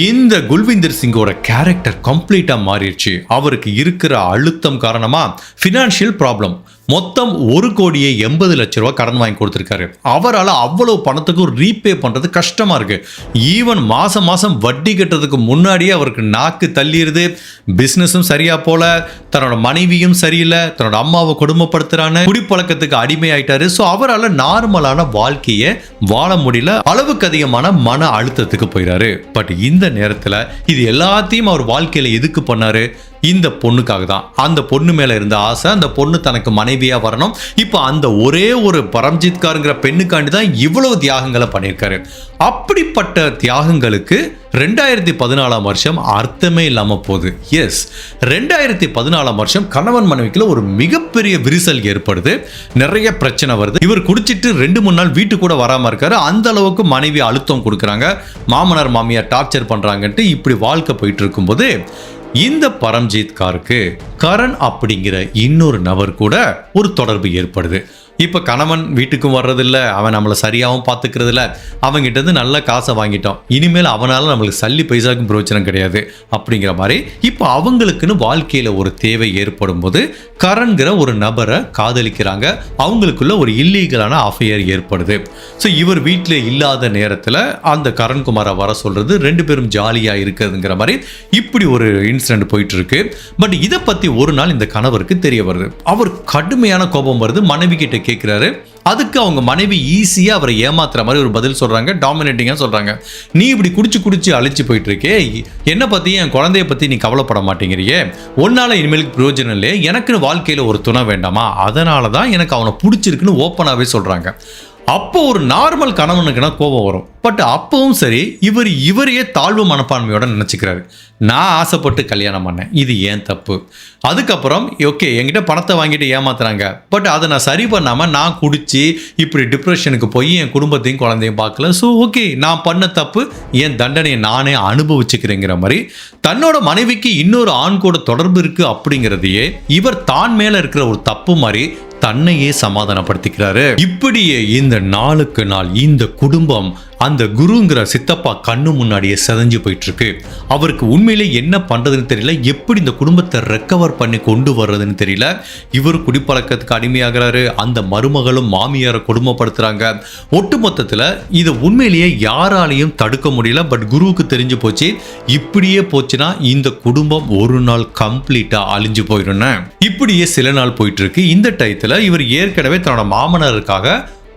இந்த குல்விந்தர் சிங்கோட கேரக்டர் கம்ப்ளீட்டா மாறிடுச்சு. அவருக்கு இருக்கிற அழுத்தம் காரணமா ஃபினான்ஷியல் ப்ராப்ளம், மொத்தம் 1 கோடியே 80 லட்ச ரூபாய் கடன் வாங்கி கொடுத்துருக்காரு. அவரால் அவ்வளவு பணத்துக்கு ரீபே பண்றது கஷ்டமா இருக்கு. ஈவன் மாசம் வட்டி கட்டுறதுக்கு முன்னாடியே அவருக்கு நாக்கு தள்ளிடுது. பிசினஸும் சரியா போல, தன்னோட மனைவியும் சரியில்லை, தன்னோட அம்மாவை கொடுமைப்படுத்துறான்னு, குடிப்பழக்கத்துக்கு அடிமை ஆயிட்டாரு. ஸோ அவரால் நார்மலான வாழ்க்கையை வாழ முடியல, அளவுக்கு அதிகமான மன அழுத்தத்துக்கு போயிடாரு. பட் இந்த நேரத்தில் இது எல்லாத்தையும் அவர் வாழ்க்கையில எதுக்கு பண்ணாரு, இந்த பொண்ணுக்காக தான். அந்த பொண்ணு மேல இருந்த ஆசை, அந்த பொண்ணு தனக்கு மனைவியா வரணும். இப்போ அந்த ஒரே ஒரு பரம்ஜித் காருங்கிற பெண்ணுக்காண்டி தான் இவ்வளவு தியாகங்களை பண்ணியிருக்காரு. அப்படிப்பட்ட தியாகங்களுக்கு 2014 வருஷம் அர்த்தமே இல்லாம போகுது. எஸ், 2014 வருஷம் கணவன் மனைவிக்குள்ள ஒரு மிகப்பெரிய விரிசல் ஏற்படுது, நிறைய பிரச்சனை வருது. இவர் குடிச்சிட்டு 2-3 நாள் வீட்டு கூட வராம இருக்காரு. அந்த அளவுக்கு மனைவி அழுத்தம் கொடுக்குறாங்க, மாமனார் மாமியார் டார்ச்சர் பண்றாங்கன்ட்டு இப்படி வாழ்க்கை போயிட்டு இருக்கும்போது இந்த பரம்ஜித் காருக்கு கரண் அப்படிங்கிற இன்னொரு நபர் கூட ஒரு தொடர்பு ஏற்படுது. இப்போ கணவன் வீட்டுக்கும் வர்றதில்ல, அவன் நம்மளை சரியாகவும் பார்த்துக்கிறதில்ல, அவங்ககிட்ட இருந்து நல்ல காசை வாங்கிட்டோம், இனிமேல் அவனால் நம்மளுக்கு சல்லி பைசாக்கும் பிரயோஜனம் கிடையாது அப்படிங்கிற மாதிரி இப்போ அவங்களுக்குன்னு வாழ்க்கையில் ஒரு தேவை ஏற்படும் போது கரண்கிற ஒரு நபரை காதலிக்கிறாங்க. அவங்களுக்குள்ள ஒரு இல்லீகலான அஃபையர் ஏற்படுது. ஸோ இவர் வீட்டில் இல்லாத நேரத்தில் அந்த கரண்குமாரை வர சொல்றது, 2 பேரும் ஜாலியாக இருக்குதுங்கிற மாதிரி இப்படி ஒரு இன்சிடென்ட் போயிட்டு இருக்கு. பட் இதை பற்றி ஒரு நாள் இந்த கணவருக்கு தெரிய வருது. அவர் கடுமையான கோபம் வருது, மனைவி கிட்ட கேட்குறாரு. அதுக்கு அவங்க மனைவி ஈஸியாக அவரை ஏமாத்துற மாதிரி ஒரு பதில் சொல்கிறாங்க, டாமினேட்டிங்காக சொல்கிறாங்க. நீ இப்படி குடிச்சு அழிச்சு போயிட்டு இருக்கே, என்னை பற்றி என் குழந்தைய பற்றி நீ கவலைப்பட மாட்டேங்கிறியே, ஒன்னால் இனிமேலுக்கு பிரயோஜனம் இல்லையே, எனக்குன்னு வாழ்க்கையில் ஒரு துணை வேண்டாமா, அதனால தான் எனக்கு அவனை பிடிச்சிருக்குன்னு ஓப்பனாகவே சொல்கிறாங்க. அப்போ ஒரு நார்மல் கணவனுக்குன்னா கோபம் வரும். பட் அப்பவும் சரி, இவரையே தாழ்வு மனப்பான்மையோட நினச்சிக்கிறாரு. நான் ஆசைப்பட்டு கல்யாணம் பண்ணேன், இது ஏன் தப்பு. அதுக்கப்புறம் ஓகே, என்கிட்ட பணத்தை வாங்கிட்டு ஏமாத்துறாங்க, பட் அதை நான் சரி பண்ணாமல் நான் குடிச்சு இப்படி டிப்ரெஷனுக்கு போய் என் குடும்பத்தையும் குழந்தையும் பார்க்கல. ஸோ ஓகே, நான் பண்ண தப்பு, என் தண்டனையை நானே அனுபவிச்சுக்கிறேங்கிற மாதிரி தன்னோட மனைவிக்கு இன்னொரு ஆண் கூட தொடர்பு இருக்குது அப்படிங்கிறதையே இவர் தான் மேலே இருக்கிற ஒரு தப்பு மாதிரி தன்னையே சமாதானப்படுத்திக்கிறாரு. இப்படியே இந்த நாளுக்கு நாள் இந்த குடும்பம் அந்த குருங்கிற சித்தப்பா கண்ணு முன்னாடியே செதஞ்சு போயிட்டு இருக்கு. அவருக்கு உண்மையிலே என்ன பண்றதுன்னு தெரியல, எப்படி இந்த குடும்பத்தை ரெக்கவர் பண்ணி கொண்டு வர்றதுன்னு தெரியல. இவர் குடிப்பழக்கத்துக்கு அடிமையாகிறாரு, அந்த மருமகளும் மாமியாரை கொடுமைப்படுத்துறாங்க. ஒட்டு மொத்தத்தில் இதை உண்மையிலேயே யாராலையும் தடுக்க முடியல. பட் குருவுக்கு தெரிஞ்சு போச்சு, இப்படியே போச்சுன்னா இந்த குடும்பம் ஒரு நாள் கம்ப்ளீட்டா அழிஞ்சு போயிடும். இப்படியே சில நாள் போயிட்டு இருக்கு. இந்த டயத்துல இவர் ஏற்கனவே தன்னோட மாமனாருக்காக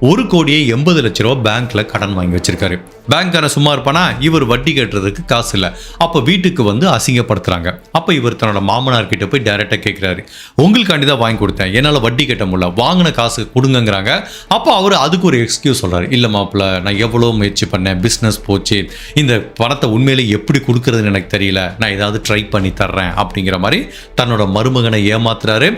1,80,00,000 ரூபா பேங்க்ல கடன் வாங்கி வச்சிருக்காரு. பேங்க்கான சும்மா இருப்பானா, இவர் வட்டி கட்டுறதுக்கு காசு இல்லை. அப்போ வீட்டுக்கு வந்து அசிங்கப்படுத்துறாங்க. அப்போ இவர் தன்னோட மாமனார் கிட்ட போய் டைரக்டா கேட்கிறாரு, உங்களுக்காண்டி தான் வாங்கி கொடுத்தேன், என்னால் வட்டி கட்ட முடியல, வாங்கின காசு கொடுங்கிறாங்க. அப்போ அவர் அதுக்கு ஒரு எக்ஸ்கியூஸ் சொல்றாரு, இல்லை மாப்பிள்ள, நான் எவ்வளோ முயற்சி பண்ணேன், பிஸ்னஸ் போச்சு, இந்த பணத்தை உண்மையிலே எப்படி கொடுக்கறதுன்னு எனக்கு தெரியல, நான் ஏதாவது ட்ரை பண்ணி தர்றேன் அப்படிங்கிற மாதிரி தன்னோட மருமகனை ஏமாத்துறாரு.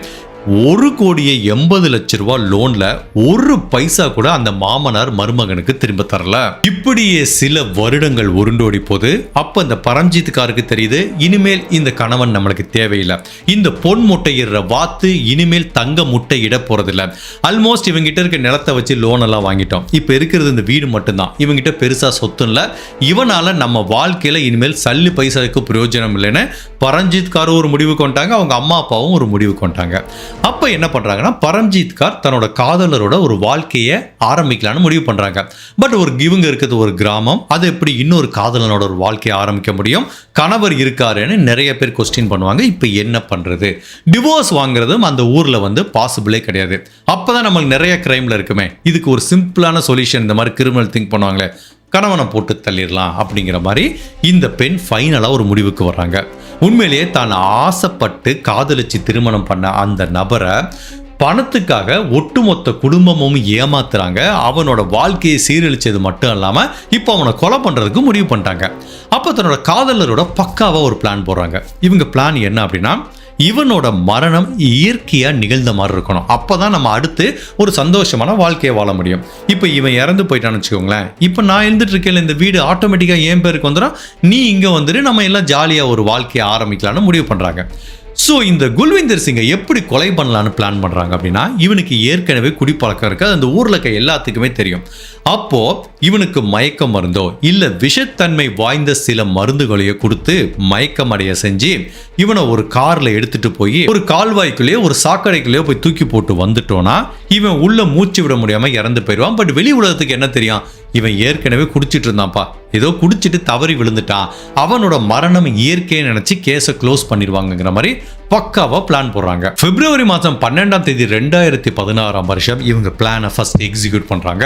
1,80,00,000 ரூபா லோன்ல 1 பைசா கூட அந்த மாமனார் மருமகனுக்கு திரும்ப தரல. இப்படியே சில வருடங்கள் உருண்டோடி போது. அப்ப இந்த பரம்ஜித்காருக்கு தெரியுது, இனிமேல் இந்த கணவன் நம்மளுக்கு தேவையில்லை, இந்த பொன் முட்டையிடுற வாத்து இனிமேல் தங்க முட்டை இட போறதில்லை. ஆல்மோஸ்ட் இவங்கிட்ட இருக்க நிலத்தை வச்சு லோன் எல்லாம் வாங்கிட்டோம், இப்ப இருக்கிறது இந்த வீடு மட்டும்தான், இவங்கிட்ட பெருசா சொத்து இல்லை, இவனால நம்ம வாழ்க்கையில இனிமேல் சல்லி பைசாவுக்கு பிரயோஜனம் இல்லைன்னு பரம்ஜித்காரும் ஒரு முடிவு கொண்டாங்க, அவங்க அம்மா அப்பாவும் ஒரு முடிவு கொண்டாங்க. அப்ப என்ன பண்றாங்கன்னா, பரம்ஜித்கார் தன்னோட காதலரோட ஒரு வாழ்க்கையை ஆரம்பிக்கலாம்னு முடிவு பண்றாங்க. பட் இவங்க இருக்கிறது ஒரு கிராமம், அது எப்படி இன்னொரு காதலனோட ஒரு வாழ்க்கையை ஆரம்பிக்க முடியும், கணவர் இருக்காருன்னு நிறைய பேர் கொஸ்டின் பண்ணுவாங்க. இப்ப என்ன பண்றது, டிவோர்ஸ் வாங்குறதும் அந்த ஊர்ல வந்து பாசிபிளே கிடையாது. அப்பதான் நம்மளுக்கு நிறைய கிரைம்ல இருக்குமே, இதுக்கு ஒரு சிம்பிளான சொல்யூஷன், இந்த மாதிரி கிரிமினல் திங்க் பண்ணுவாங்களே, கணவனை போட்டு தள்ளிடலாம் அப்படிங்கிற மாதிரி இந்த பெண் ஃபைனலாக ஒரு முடிவுக்கு வர்றாங்க. உண்மையிலேயே தான் ஆசைப்பட்டு காதலிச்சு திருமணம் பண்ண அந்த நபரை பணத்துக்காக ஒட்டுமொத்த குடும்பமும் ஏமாத்துறாங்க. அவனோட வாழ்க்கையை சீரழிச்சது மட்டும் இல்லாமல் இப்போ அவனை கொலை பண்ணுறதுக்கு முடிவு பண்ணிட்டாங்க. அப்போ தன்னோட காதலரோட பக்காவாக ஒரு பிளான் போடுறாங்க. இவங்க பிளான் என்ன அப்படின்னா, இவனோட மரணம் இயற்கையாக நிகழ்ந்த மாதிரி இருக்கணும், அப்போதான் நம்ம அடுத்து ஒரு சந்தோஷமான வாழ்க்கையை வாழ முடியும். இப்போ இவன் இறந்து போயிட்டான்னு வச்சுக்கோங்களேன், இப்போ நான் இருந்துட்டு இருக்கேன், இந்த வீடு ஆட்டோமேட்டிக்காக என் பேருக்கு வந்துடும், நீ இங்கே வந்துட்டு நம்ம எல்லாம் ஜாலியாக ஒரு வாழ்க்கையை ஆரம்பிக்கலான்னு முடிவு பண்ணுறாங்க. ஸோ இந்த குல்விந்தர் சிங்கை எப்படி கொலை பண்ணலான்னு பிளான் பண்ணுறாங்க அப்படின்னா, இவனுக்கு ஏற்கனவே குடிப்பழக்கம் இருக்குது, அந்த ஊரில் இருக்க எல்லாத்துக்குமே தெரியும். அப்போ இவனுக்கு மயக்க மருந்தோ இல்லை விஷத்தன்மை வாய்ந்த சில மருந்துகளையோ கொடுத்து மயக்கம் அடைய செஞ்சு இவனை ஒரு காரில் எடுத்துட்டு போய் ஒரு கால்வாய்க்குள்ளேயோ ஒரு சாக்கடைக்குள்ளேயோ போய் தூக்கி போட்டு வந்துட்டோன்னா இவன் உள்ள மூச்சு விட முடியாமல் இறந்து போயிடுவான். பட் வெளி உலகத்துக்கு என்ன தெரியும், இவன் ஏற்கனவே குடிச்சிட்டு இருந்தான்ப்பா, ஏதோ குடிச்சிட்டு தவறி விழுந்துட்டான், அவனோட மரணம் இயற்கையை நினைச்சு கேஸை க்ளோஸ் பண்ணிடுவாங்கிற மாதிரி பக்காவா பிளான் போடுறாங்க. பிப்ரவரி மாதம் 12ஆம் தேதி 2016ஆம் வருஷம் இவங்க பிளானை ஃபர்ஸ்ட் எக்ஸிக்யூட் பண்றாங்க.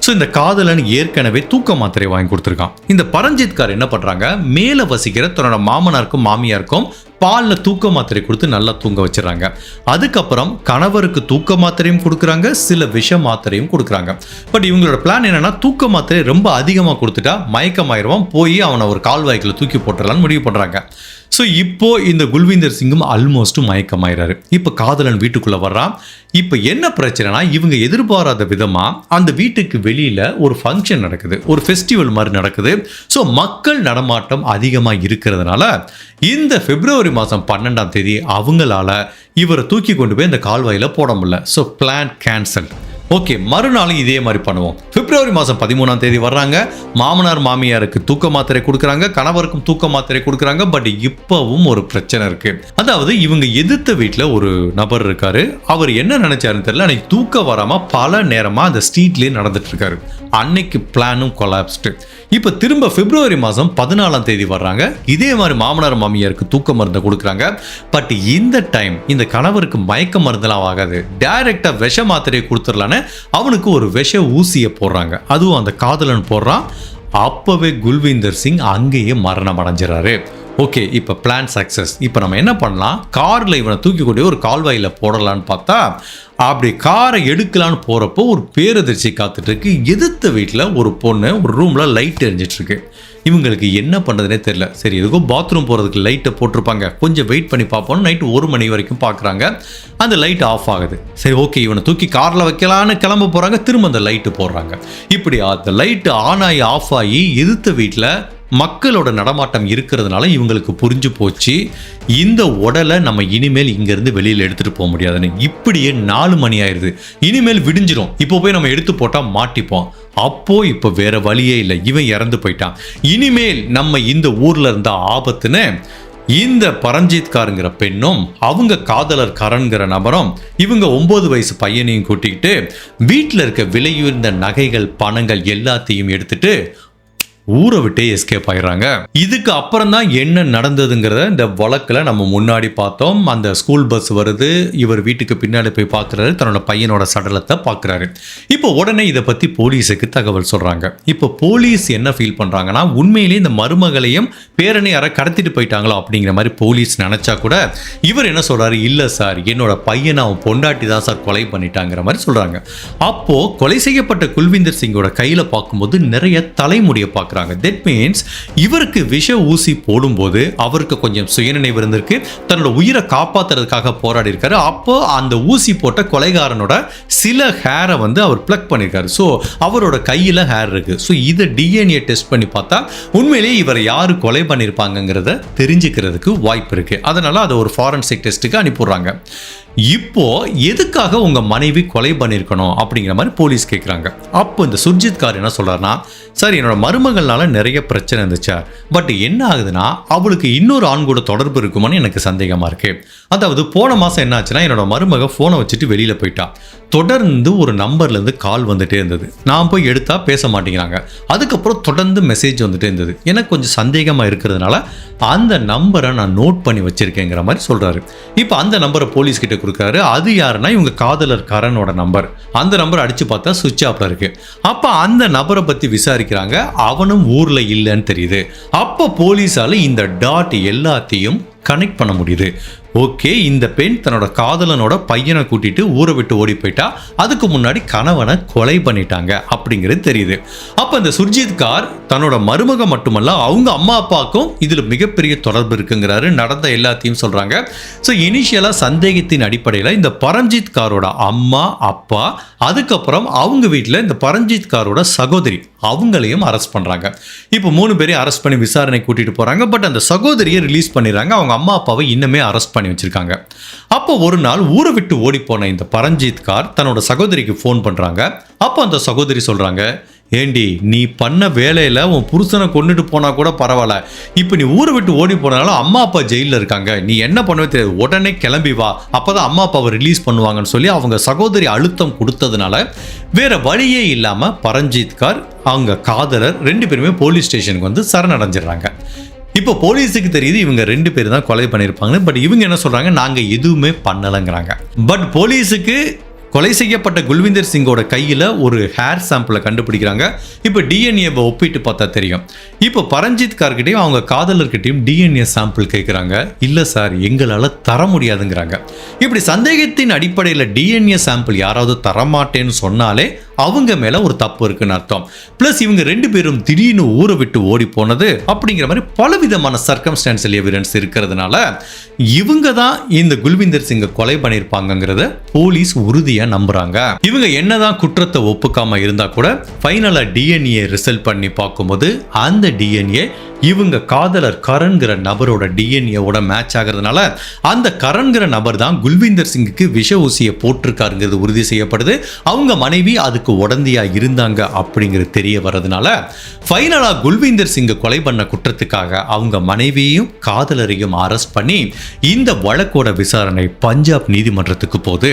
ஸோ இந்த காதலன் ஏற்கனவே தூக்க மாத்திரை வாங்கி கொடுத்துருக்கான். இந்த பரம்ஜித்கார் என்ன பண்றாங்க, மேல வசிக்கிற தன்னோட மாமனாருக்கும் மாமியாருக்கும் பாலில் தூக்க மாத்திரை கொடுத்து நல்லா தூங்க வச்சிடறாங்க. அதுக்கப்புறம் கணவருக்கு தூக்க மாத்திரையும் கொடுக்குறாங்க, சில விஷ மாத்திரையும் கொடுக்குறாங்க. பட் இவங்களோட பிளான் என்னன்னா, தூக்க மாத்திரை ரொம்ப அதிகமாக கொடுத்துட்டா மயக்கமாயிருவான், போய் அவனை ஒரு கால்வாய்க்குள்ள தூக்கி போட்டுடலான்னு முடிவு பண்ணுறாங்க. ஸோ இப்போ இந்த குல்விந்தர் சிங்கும் ஆல்மோஸ்ட் மயக்கமாயிறாரு. இப்போ காதலன் வீட்டுக்குள்ள வர்றான். இப்போ என்ன பிரச்சனைனா, இவங்க எதிர்பாராத விதமா அந்த வீட்டுக்கு வெளியில ஒரு ஃபங்க்ஷன் நடக்குது, ஒரு ஃபெஸ்டிவல் மாதிரி நடக்குது. ஸோ மக்கள் நடமாட்டம் அதிகமாக இருக்கிறதுனால இந்த பிப்ரவரி மாதம் 12ஆம் தேதி அவங்களால இவரை தூக்கி கொண்டு போய் இந்த கால்வாயில் போட முடியல. So plan cancel. ஓகே, மறுநாளும் இதே மாதிரி பண்ணுவோம். பிப்ரவரி மாதம் 13ஆம் தேதி வர்றாங்க. மாமனார் மாமியாருக்கு தூக்க மாத்திரை கொடுக்குறாங்க, கணவருக்கும் தூக்க மாத்திரை கொடுக்குறாங்க. பட் இப்பவும் ஒரு பிரச்சனை இருக்கு. அதாவது இவங்க எதிர்த்த வீட்டில் ஒரு நபர் இருக்காரு. அவர் என்ன நினைச்சாருன்னு தெரியல, அன்னைக்கு தூக்க வராம பல நேரமா அந்த ஸ்ட்ரீட்லேயே நடந்துட்டு இருக்காரு. அன்னைக்கு பிளானும் கொலாப்ஸ்டு. இப்போ திரும்ப பிப்ரவரி மாதம் 14ஆம் தேதி வர்றாங்க. இதே மாதிரி மாமனார் மாமியாருக்கு தூக்க மருந்து கொடுக்குறாங்க. பட் இந்த டைம் இந்த கணவருக்கு மயக்க மருந்தெல்லாம் ஆகாது, டைரக்டா விஷ மாத்திரையை கொடுத்துடலான்னு அவனுக்கு ஒரு விஷ ஊசியை போடுறாங்க. அதுவும் அந்த காதலன் போடுறான். அப்பவே குல்விந்தர் சிங் அங்கேயே மரணம் அடைஞ்சிடறாரு. ஓகே, இப்போ பிளான் சக்ஸஸ். இப்போ நம்ம என்ன பண்ணலாம், காரில் இவனை தூக்கி கொண்டு ஒரு கால்வாயில் போடலான்னு பார்த்தா, அப்படி காரை எடுக்கலான்னு போகிறப்போ ஒரு பேரதிர்ச்சி காத்துட்டு இருக்கு. எதிர்த்த வீட்டில் ஒரு பொண்ணு ஒரு ரூமில் லைட் எரிஞ்சிட்டு இருக்கு. இவங்களுக்கு என்ன பண்ணுறதுனே தெரியல. சரி, எதுக்கும் பாத்ரூம் போகிறதுக்கு லைட்டை போட்டிருப்பாங்க, கொஞ்சம் வெயிட் பண்ணி பார்ப்போம். நைட்டு 1 மணி வரைக்கும் பார்க்குறாங்க, அந்த லைட் ஆஃப் ஆகுது. சரி, ஓகே, இவனை தூக்கி காரில் வைக்கலான்னு கிளம்ப போகிறாங்க. திரும்ப அந்த லைட்டு போடுறாங்க. இப்படி அந்த லைட்டு ஆன் ஆகி ஆஃப் ஆகி எதிர்த்த வீட்டில் மக்களோட நடமாட்டம் இருக்கிறதுனால இவங்களுக்கு புரிஞ்சு போச்சு, இந்த உடலை நம்ம இனிமேல் இங்கேருந்து வெளியில் எடுத்துகிட்டு போக முடியாதுன்னு. இப்படியே 4 மணி ஆயிடுது. இனிமேல் விடிஞ்சிடும். இப்போ போய் நம்ம எடுத்து போட்டால் மாட்டிப்போம். அப்போ இப்போ வேற வழியே இல்லை, இவன் இறந்து போயிட்டான். இனிமேல் நம்ம இந்த ஊர்ல இருந்த ஆபத்துன்னு இந்த பரஞ்சித் காருங்கிற பெண்ணும் அவங்க காதலர் கரண்கிற நபரும் இவங்க 9 வயசு பையனையும் கூட்டிக்கிட்டு வீட்டில் இருக்க விலையுயர்ந்த நகைகள் பணங்கள் எல்லாத்தையும் எடுத்துட்டு ஊரை விட்டே எஸ்கேப் ஆயிடுறாங்க. இதுக்கு அப்புறம் தான் என்ன நடந்ததுங்கிறத இந்த வழக்கில் நம்ம முன்னாடி பார்த்தோம். அந்த ஸ்கூல் பஸ் வருது, இவர் வீட்டுக்கு பின்னாடி போய் பார்க்குறாரு, தன்னோட பையனோட சடலத்தை பார்க்குறாரு. இப்போ உடனே இதை பற்றி போலீஸுக்கு தகவல் சொல்கிறாங்க. இப்போ போலீஸ் என்ன ஃபீல் பண்ணுறாங்கன்னா, உண்மையிலேயே இந்த மருமகளையும் பேரனை யாரை கடத்திட்டு போயிட்டாங்களோ அப்படிங்கிற மாதிரி போலீஸ் நினச்சா கூட இவர் என்ன சொல்கிறாரு, இல்லை சார், என்னோட பையனை அவன் பொண்டாட்டி தான் சார் கொலை பண்ணிட்டாங்கிற மாதிரி சொல்கிறாங்க. அப்போது கொலை செய்யப்பட்ட குல்விந்தர் சிங்கோட கையில் பார்க்கும்போது நிறைய தலைமுடியை பார்க்குறாங்க. That means இவருக்கு விஷ ஊசி போடும்போது அவருக்கு கொஞ்சம் சுயநினைவு இருந்திருக்கு, தன்னோட உயிரை காப்பாத்துறதுக்காக போராடி இருக்காரு. அப்போ அந்த ஊசி போட்ட கொலைகாரனோட சில ஹேரை வந்து அவர் பிளக் பண்ணியிருக்காரு. ஸோ அவரோட கையில் ஹேர் இருக்கு. ஸோ இதை டிஎன்ஏ டெஸ்ட் பண்ணி பார்த்தா உண்மையிலேயே இவர் யாரு கொலை பண்ணியிருப்பாங்கிறத தெரிஞ்சுக்கிறதுக்கு வாய்ப்பு இருக்கு. அதனால அதை ஒரு ஃபாரன்சிக் டெஸ்ட்டுக்கு அனுப்பிடுறாங்க. இப்போ எதுக்காக உங்க மனைவி கொலை பண்ணியிருக்கணும் அப்படிங்கிற மாதிரி போலீஸ் கேட்குறாங்க. அப்போ இந்த சுர்ஜித் கார் என்ன சொல்றாருன்னா, சார், என்னோட மருமகள்னால நிறைய பிரச்சனை இருந்துச்சா, பட் என்ன ஆகுதுன்னா அவளுக்கு இன்னொரு ஆண் கூட தொடர்பு இருக்குமான்னு எனக்கு சந்தேகமா இருக்கு. அதாவது போன மாசம் என்ன ஆச்சுன்னா, என்னோட மருமக போனை வச்சுட்டு வெளியில போயிட்டா. தொடர்ந்து ஒரு நம்பர்ல இருந்து கால் வந்துட்டே இருந்தது. நான் போய் எடுத்தா பேச மாட்டேங்கிறாங்க. அதுக்கப்புறம் தொடர்ந்து மெசேஜ் வந்துட்டே இருந்தது. எனக்கு கொஞ்சம் சந்தேகமா இருக்கிறதுனால அந்த நம்பரை நான் நோட் பண்ணி வச்சிருக்கேங்கிற மாதிரி சொல்றாரு. இப்போ அந்த நம்பரை போலீஸ் கிட்ட கொடுக்குறாரு. அது யாருன்னா இவங்க காதலர் கரனோட நம்பர். அந்த நம்பர் அடிச்சு பார்த்தா சுவிட்ச் ஆஃப்ல இருக்கு. அப்ப அந்த நபரை பத்தி விசாரிக்கிறாங்க. அவனும் ஊர்ல இல்லைன்னு தெரியுது. அப்ப போலீஸால இந்த டாட் எல்லாத்தையும் கனெக்ட் பண்ண முடியுது. ஓகே, இந்த பெண் தன்னோட காதலனோட பையனை கூட்டிட்டு ஊரை விட்டு ஓடி போயிட்டா, அதுக்கு முன்னாடி கணவனை கொலை பண்ணிட்டாங்க அப்படிங்கிறது தெரியுது. அப்ப இந்த சுர்ஜித் கார் தன்னோட மருமக மட்டுமல்ல அவங்க அம்மா அப்பாவுக்கும் இதுல மிகப்பெரிய தொடர்பு இருக்குங்கிறாரு. நடந்த எல்லாத்தையும் சொல்றாங்க. ஸோ இனிஷியலா சந்தேகத்தின் அடிப்படையில் இந்த பரஞ்சித் காரோட அம்மா அப்பா, அதுக்கப்புறம் அவங்க வீட்டில் இந்த பரஞ்சித் காரோட சகோதரி அவங்களையும் அரெஸ்ட் பண்றாங்க. இப்போ 3 பேரையும் அரெஸ்ட் பண்ணி விசாரணை கூட்டிட்டு போறாங்க. பட் அந்த சகோதரியை ரிலீஸ் பண்ணிடுறாங்க. அவங்க அம்மா அப்பாவை இன்னுமே அரெஸ்ட் பண்ணி வச்சிருக்காங்க. அப்போ ஒரு நாள் ஊரை விட்டு ஓடி போன இந்த பரஞ்சித் கார் தன்னோட சகோதரிக்கு ஃபோன் பண்றாங்க. அப்போ அந்த சகோதரி சொல்றாங்க, ஏண்டி, நீ பண்ண வேலையில உன் புருஷனை கொண்டுட்டு போனா கூட பரவாயில்ல, இப்போ நீ ஊரை விட்டு ஓடி போனாலும் அம்மா அப்பா ஜெயிலில் இருக்காங்க, நீ என்ன பண்ணவே தெரியாது, உடனே கிளம்பி வா, அப்பதான் அம்மா அப்பாவை ரிலீஸ் பண்ணுவாங்கன்னு சொல்லி அவங்க சகோதரி அழுத்தம் கொடுத்ததுனால வேற வழியே இல்லாம பரஞ்சித் கார் அவங்க காதலர் 2 பேருமே போலீஸ் ஸ்டேஷனுக்கு வந்து சரணடைஞ்சிடறாங்க. இப்போ போலீஸுக்கு தெரியுது இவங்க 2 பேர் தான் கொலை பண்ணியிருப்பாங்க. பட் இவங்க என்ன சொல்றாங்க, நாங்க எதுவுமே பண்ணலைங்கிறாங்க. பட் போலீஸுக்கு கொலை செய்யப்பட்ட குல்விந்தர் சிங்கோட கையில் ஒரு ஹேர் சாம்பிளை கண்டுபிடிக்கிறாங்க. இப்போ டிஎன்ஏவை ஒப்பிட்டு பார்த்தா தெரியும். இப்போ பரஞ்சித் கார்கிட்டையும் அவங்க காதலர்கிட்டையும் டிஎன்ஏ சாம்பிள் கேட்குறாங்க. இல்லை சார், எங்களால் தர முடியாதுங்கிறாங்க. இப்படி சந்தேகத்தின் அடிப்படையில் டிஎன்ஏ சாம்பிள் யாராவது தரமாட்டேன்னு சொன்னாலே அவங்க மேலே ஒரு தப்பு இருக்குன்னு அர்த்தம். ப்ளஸ் இவங்க 2 பேரும் திடீர்னு ஊரை விட்டு ஓடி போனது அப்படிங்கிற மாதிரி பலவிதமான சர்க்கம்ஸ்டான்ஷியல் எவிடன்ஸ் இருக்கிறதுனால இவங்க தான் இந்த குல்விந்தர் சிங்கை கொலை பண்ணியிருப்பாங்கிறத போலீஸ் உறுதியாக நம்புறாங்க. இவங்க என்னதான் குற்றத்தை ஒப்புக்காம இருந்தா கூட ஃபைனலாக டிஎன்ஏ ரிசல்ட் பண்ணி பார்க்கும்போது அந்த டிஎன்ஏ இவங்க காதலர் கரண்கிற நபரோட டிஎன்ஏவோட மேட்ச் ஆகிறதுனால அந்த கரண்கிற நபர் தான் குல்விந்தர் சிங்குக்கு விஷ ஊசியை போட்டிருக்காருங்கிறது உறுதி செய்யப்படுது. அவங்க மனைவி அதுக்கு உடந்தையா இருந்தாங்க அப்படிங்கிறது தெரிய வர்றதுனால ஃபைனலாக குல்விந்தர் சிங்கை கொலை பண்ண குற்றத்துக்காக அவங்க மனைவியையும் காதலரையும் அரெஸ்ட் பண்ணி இந்த வழக்கோட விசாரணை பஞ்சாப் நீதிமன்றத்துக்கு போகுது.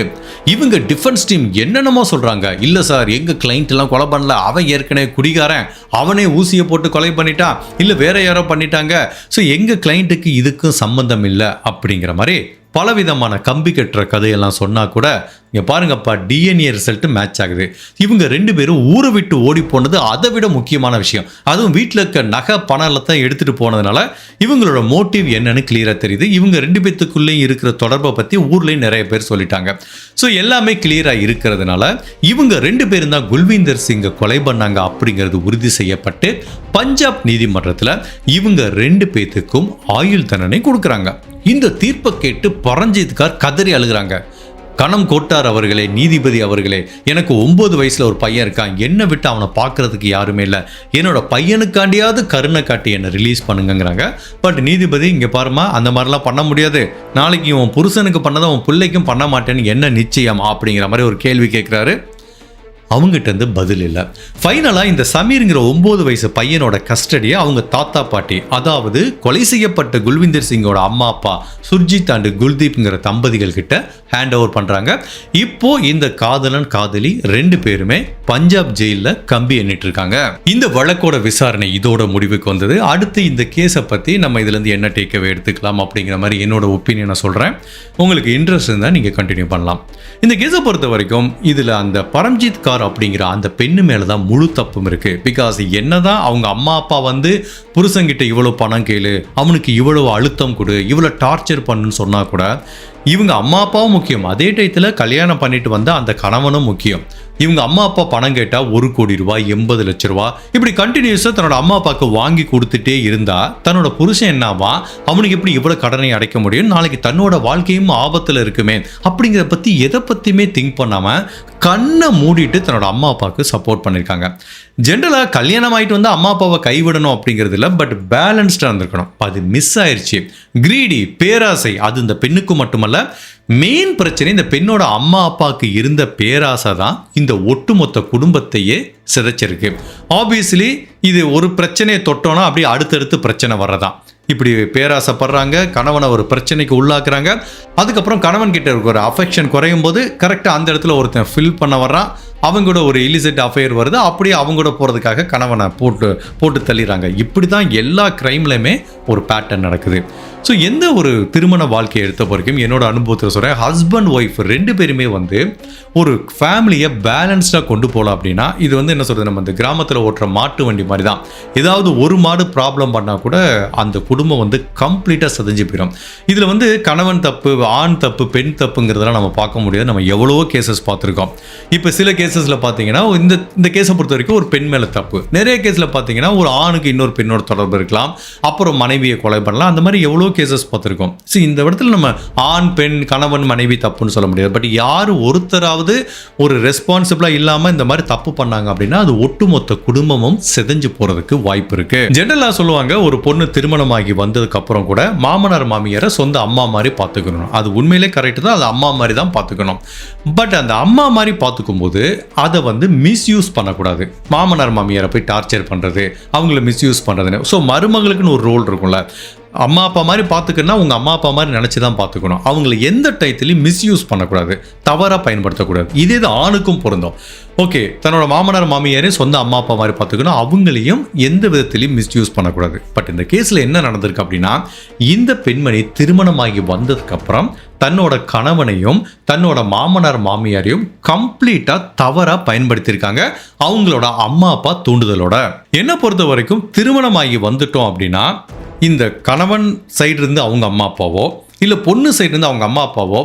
இவங்க டிஃபென்ஸ் டீம் என்னென்னமோ சொல்றாங்க. இல்ல சார், எங்க கிளைண்ட் எல்லாம் கொலை பண்ணல, அவன் ஏற்கனவே குடிகாரன், அவனே ஊசியை போட்டு கொலை பண்ணிட்டான், இல்ல வேற யாரோ பண்ணிட்டாங்க, ஸோ எங்க கிளைண்ட்டுக்கு இதுக்கும் சம்பந்தம் இல்லை அப்படிங்கிற மாதிரி பலவிதமான கம்பி கட்டுற கதையெல்லாம் சொன்னா கூட இங்க பாருங்கப்பா, டிஎன்ஏ ரிசல்ட் மேட்ச் ஆகுது. இவங்க 2 பேரும் ஊரை விட்டு ஓடி போனது அதை விட முக்கியமான விஷயம். அதுவும் வீட்டில் இருக்க நகை பணத்தை எடுத்துட்டு போனதுனால இவங்களோட மோட்டிவ் என்னன்னு கிளியரா தெரியுது. இவங்க 2 பேத்துக்குள்ளேயும் இருக்கிற தொடர்பை பத்தி ஊர்லயும் நிறைய பேர் சொல்லிட்டாங்க. ஸோ எல்லாமே கிளியரா இருக்கிறதுனால இவங்க 2 பேரும் தான் குல்விந்தர் சிங்கை கொலை பண்ணாங்க அப்படிங்கிறது உறுதி செய்யப்பட்டு பஞ்சாப் நீதிமன்றத்தில் இவங்க 2 பேத்துக்கும் ஆயுள் தண்டனை கொடுக்குறாங்க. இந்த தீர்ப்பை கேட்டு பரஞ்சித் கார் கதறி அழுகிறாங்க. கணம் கோட்டார் அவர்களே, நீதிபதி அவர்களே, எனக்கு 9 வயசுல ஒரு பையன் இருக்கான், என்னை விட்டு அவனை பார்க்கறதுக்கு யாருமே இல்லை, என்னோட பையனுக்காண்டியாவது கருணை காட்டி என்னை ரிலீஸ் பண்ணுங்கிறாங்க. பட் நீதிபதி, இங்கே பாருமா, அந்த மாதிரிலாம் பண்ண முடியாது, நாளைக்கு உன் புருஷனுக்கு பண்ணதை உன் பிள்ளைக்கும் பண்ண மாட்டேன்னு என்ன நிச்சயம் அப்படிங்கிற மாதிரி ஒரு கேள்வி கேட்குறாரு. அவங்ககிட்ட இருந்து பதில் இல்லை. ஃபைனலாக இந்த சமீர்ங்கிற 9 வயசு பையனோட கஸ்டடியை அவங்க தாத்தா பாட்டி, அதாவது கொலை செய்யப்பட்ட குல்விந்தர் சிங்கோட அம்மா அப்பா சுர்ஜித் அண்ட் குல்தீப்ங்கிற தம்பதிகள் கிட்ட ஹேண்ட் ஓவர் பண்ணுறாங்க. இப்போ இந்த காதலன் காதலி 2 பேருமே பஞ்சாப் ஜெயிலில் கம்பி எண்ணிட்டு இருக்காங்க. இந்த வழக்கோட விசாரணை இதோட முடிவுக்கு வந்தது. அடுத்து இந்த கேஸை பற்றி நம்ம இதுலேருந்து என்ன டேக்கவே எடுத்துக்கலாம் அப்படிங்கிற மாதிரி என்னோட ஒப்பீனியனை சொல்கிறேன். உங்களுக்கு இன்ட்ரெஸ்ட் இருந்தால் நீங்கள் கண்டினியூ பண்ணலாம். இந்த கேஸை பொறுத்த வரைக்கும் இதில் அந்த பரம்ஜித் கார் அப்படிங்கிற அந்த பெண்ணு மேலே தான் முழு தப்பும் இருக்கு. பிகாஸ் என்னதான் அவங்க அம்மா அப்பா வந்து புருஷங்கிட்ட இவ்வளோ பணம் கேளு, அவனுக்கு இவ்வளவு அழுத்தம் கொடு, இவ்வளோ டார்ச்சர் பண்ணுன்னு சொன்னா கூட இவங்க அம்மா அப்பாவும் முக்கியம், அதே டயத்தில் கல்யாணம் பண்ணிட்டு வந்த அந்த கணவனும் முக்கியம். இவங்க அம்மா அப்பா பணம் கேட்டால் 1 கோடி ரூபாய், 80 லட்ச ரூபா, இப்படி கண்டினியூஸாக தன்னோட அம்மா அப்பாவுக்கு வாங்கி கொடுத்துட்டே இருந்தா தன்னோட புருஷன் என்னவா, அவனுக்கு எப்படி இவ்வளோ கடனை அடைக்க முடியும், நாளைக்கு தன்னோட வாழ்க்கையும் ஆபத்தில் இருக்குமே அப்படிங்கிறத பற்றி எதை பற்றியுமே திங்க் பண்ணாமல் கண்ணை மூடிட்டு தன்னோட அம்மா அப்பாவுக்கு சப்போர்ட் பண்ணியிருக்காங்க. ஜென்ரலாக கல்யாணம் ஆகிட்டு வந்து அம்மா அப்பாவை கைவிடணும் அப்படிங்கிறது இல்லை, பட் பேலன்ஸ்டாக இருந்திருக்கணும். அது மிஸ் ஆயிடுச்சு. கிரீடி, பேராசை, அது இந்த பெண்ணுக்கு மட்டுமல்ல, மெயின் பிரச்சனை இந்த பெண்ணோட அம்மா அப்பாவுக்கு இருந்த பேராசை தான் இந்த ஒட்டுமொத்த குடும்பத்தையே சிதைச்சிருக்கு. ஆப்வியஸ்லி இது ஒரு பிரச்சனையை தொட்டோன்னா அப்படியே அடுத்தடுத்து பிரச்சனை வர்றதான். இப்படி பேராசைப்படுறாங்க, கணவனை ஒரு பிரச்சனைக்கு உள்ளாக்குறாங்க. அதுக்கப்புறம் கணவன் கிட்ட இருக்க ஒரு அஃபெக்ஷன் குறையும் போது கரெக்டாக அந்த இடத்துல ஒருத்தன் ஃபில் பண்ண வர்றான், அவங்களோட ஒரு இலிசிட் அஃபேர் வருது, அப்படியே அவங்களோட போகிறதுக்காக கணவனை போட்டு தள்ளிடுறாங்க. இப்படி தான் எல்லா க்ரைம்லையுமே ஒரு பேட்டர்ன் நடக்குது. ஸோ எந்த ஒரு திருமண வாழ்க்கையை எடுத்த வரைக்கும் என்னோட அனுபவத்தில் சொல்கிறேன், ஹஸ்பண்ட் ஒய்ஃப் 2 பேருமே வந்து ஒரு ஃபேமிலியை பேலன்ஸ்டாக கொண்டு போகலாம். அப்படின்னா இது வந்து என்ன சொல்கிறது, நம்ம இந்த கிராமத்தில் ஓட்டுற மாட்டு வண்டி மாதிரி தான். ஏதாவது ஒரு மாடு ப்ராப்ளம் பண்ணால் கூட அந்த குடும்பம் வந்து கம்ப்ளீட்டாக சிதைஞ்சு போயிடும். இதில் வந்து கணவன் தப்பு, ஆண் தப்பு, பெண் தப்புங்கிறதெல்லாம் நம்ம பார்க்க முடியாது. நம்ம எவ்வளவோ கேசஸ் பார்த்துருக்கோம். இப்போ சில கேசஸில் பார்த்தீங்கன்னா இந்த கேஸை பொறுத்த வரைக்கும் ஒரு பெண் மேலே தப்பு, நிறைய கேஸில் பார்த்தீங்கன்னா ஒரு ஆணுக்கு இன்னொரு பெண்ணோட தொடர்பு இருக்கலாம், அப்புறம் மனைவியை கொலை பண்ணலாம், அந்த மாதிரி எவ்வளோ கேசஸ் பார்த்துருக்கோம். சரி, இந்த இடத்துல நம்ம ஆண் பெண் கணவன் மனைவி தப்புன்னு சொல்ல முடியாது. பட் யார் ஒருத்தராவது ஒரு ரெஸ்பான்சிபிளா இல்லாமல் இந்த மாதிரி தப்பு பண்ணாங்க அப்படின்னா அது ஒட்டுமொத்த குடும்பமும் சிதைஞ்சு போறதுக்கு வாய்ப்பு இருக்கு. ஜெனரலா சொல்லுவாங்க, ஒரு பொண்ணு திருமணமாகி வந்ததுக்கு அப்புறம் கூட மாமனார் மாமியாரை சொந்த அம்மா மாதிரி பார்த்துக்கணும். அது உண்மையிலே கரெக்ட் தான், அது அம்மா மாதிரி தான் பார்த்துக்கணும். பட் அந்த அம்மா மாதிரி பார்த்துக்கும் போது அதை வந்து மிஸ்யூஸ் பண்ணக்கூடாது. மாமனார் மாமியாரை போய் டார்ச்சர் பண்றது, அவங்கள மிஸ்யூஸ் பண்றதுன்னு. ஸோ மருமகளுக்குன்னு ஒரு ரோல் இருக்கும்ல, அம்மா அப்பா மாதிரி பார்த்துக்கணும்னா உங்கள் அம்மா அப்பா மாதிரி நினச்சி தான் பார்த்துக்கணும். அவங்கள எந்த டயத்துலையும் மிஸ்யூஸ் பண்ணக்கூடாது, தவறாக பயன்படுத்தக்கூடாது. இதே இது ஆணுக்கும் பொருந்தும். ஓகே, தன்னோட மாமனார் மாமியாரையும் சொந்த அம்மா அப்பா மாதிரி பார்த்துக்கணும், அவங்களையும் எந்த விதத்திலையும் மிஸ்யூஸ் பண்ணக்கூடாது. பட் இந்த கேஸில் என்ன நடந்திருக்கு அப்படின்னா, இந்த பெண்மணி திருமணமாகி வந்ததுக்கப்புறம் தன்னோட கணவனையும் தன்னோட மாமனார் மாமியாரையும் கம்ப்ளீட்டாக தவறாக பயன்படுத்தியிருக்காங்க, அவங்களோட அம்மா அப்பா தூண்டுதலோட. என்னை பொறுத்த வரைக்கும் திருமணமாகி வந்துட்டோம் அப்படின்னா இந்த கணவன் சைடு இருந்து அவங்க அம்மா அப்பாவோ இல்லை பொண்ணு சைடு இருந்து அவங்க அம்மா அப்பாவோ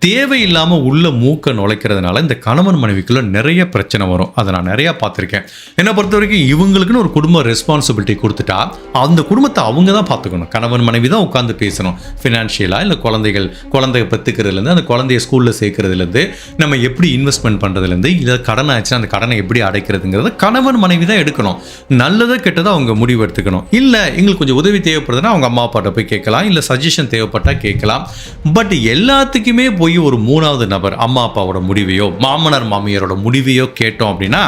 தேவையில்லாமல் உள்ள மூக்க நுழைக்கிறதுனால இந்த கணவன் மனைவிக்குள்ள நிறைய பிரச்சனை வரும். அதை நான் நிறையா பார்த்துருக்கேன். என்னை பொறுத்த வரைக்கும் இவங்களுக்குன்னு ஒரு குடும்ப ரெஸ்பான்சிபிலிட்டி கொடுத்துட்டா அந்த குடும்பத்தை அவங்க தான் பார்த்துக்கணும். கணவன் மனைவி தான் உட்காந்து பேசணும். ஃபினான்ஷியலாக இல்லை குழந்தைய பெற்றுக்கிறதுலேருந்து அந்த குழந்தைய ஸ்கூலில் சேர்க்கறதுலேருந்து நம்ம எப்படி இன்வெஸ்ட்மெண்ட் பண்ணுறதுலேருந்து இல்லை கடன் ஆச்சுன்னா அந்த கடனை எப்படி அடைக்கிறதுங்கிறத கணவன் மனைவி தான் எடுக்கணும். நல்லதை கெட்டதை அவங்க முடிவு எடுத்துக்கணும். இல்லை எங்களுக்கு கொஞ்சம் உதவி தேவைப்படுதுன்னா அவங்க அம்மா அப்பாட்ட போய் கேட்கலாம், இல்லை சஜஷன் தேவைப்பட்டால் கேட்கலாம். பட் எல்லாத்துக்குமே போய் ஒரு மூணாவது நபர் அம்மா அப்பாவோட முடிவையோ மாமனார் மாமியாரோட முடிவையோ கேட்டோம் அப்படின்னா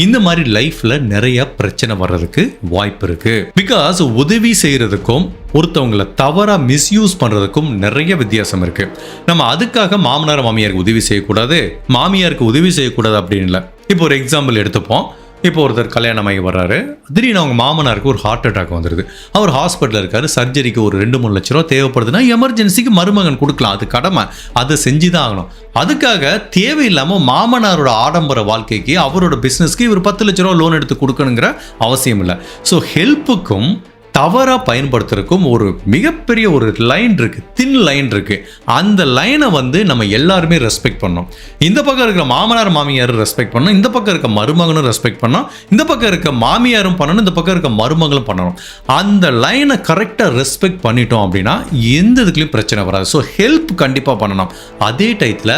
இந்த மாதிரி லைஃப்ல நிறைய பிரச்சனை வர்றதுக்கு வாய்ப்பு இருக்கு. பிகாஸ் உதவி செய்யறதுக்கும் ஒருத்தவங்களை தவறா மிஸ்யூஸ் பண்றதுக்கும் நிறைய வித்தியாசம் இருக்கு. நம்ம அதுக்காக மாமனார் மாமியாருக்கு உதவி செய்யக்கூடாது, மாமியாருக்கு உதவி செய்யக்கூடாது அப்படின்னு இல்லை. இப்போ ஒரு எக்ஸாம்பிள் எடுத்துப்போம். இப்போ ஒருத்தர் கல்யாணமாகி வர்றாரு, திடீர்னு அவங்க மாமனாருக்கு ஒரு ஹார்ட் அட்டாக் வந்துடுது. அவர் ஹாஸ்பிட்டலில் இருக்காரு, சர்ஜரிக்கு ஒரு 2-3 லட்ச ரூபா தேவைப்படுதுன்னா எமர்ஜென்சிக்கு மருமகன் கொடுக்கலாம், அது கடமை, அதை செஞ்சு தான் ஆகணும். அதுக்காக தேவையில்லாமல் மாமனாரோட ஆடம்பர வாழ்க்கைக்கு அவரோட பிஸ்னஸ்க்கு இவர் 10 லட்ச ரூபா லோன் எடுத்து கொடுக்கணுங்கிற அவசியம் இல்லை. ஸோ ஹெல்ப்புக்கும் தவறாக பயன்படுத்துறதுக்கும் ஒரு மிகப்பெரிய ஒரு லைன் இருக்குது, தின் லைன் இருக்குது. அந்த லைனை நம்ம எல்லாருமே ரெஸ்பெக்ட் பண்ணணும். இந்த பக்கம் இருக்கிற மாமனார் மாமியாரும் ரெஸ்பெக்ட் பண்ணணும், இந்த பக்கம் இருக்க மருமகனும் ரெஸ்பெக்ட் பண்ணணும், இந்த பக்கம் இருக்க மாமியாரும் பண்ணணும், இந்த பக்கம் இருக்க மருமகளும் பண்ணணும். அந்த லைனை கரெக்டாக ரெஸ்பெக்ட் பண்ணிட்டோம் அப்படின்னா எந்த இதுக்குலையும் பிரச்சனை வராது. ஸோ ஹெல்ப் கண்டிப்பாக பண்ணணும். அதே டயத்தில்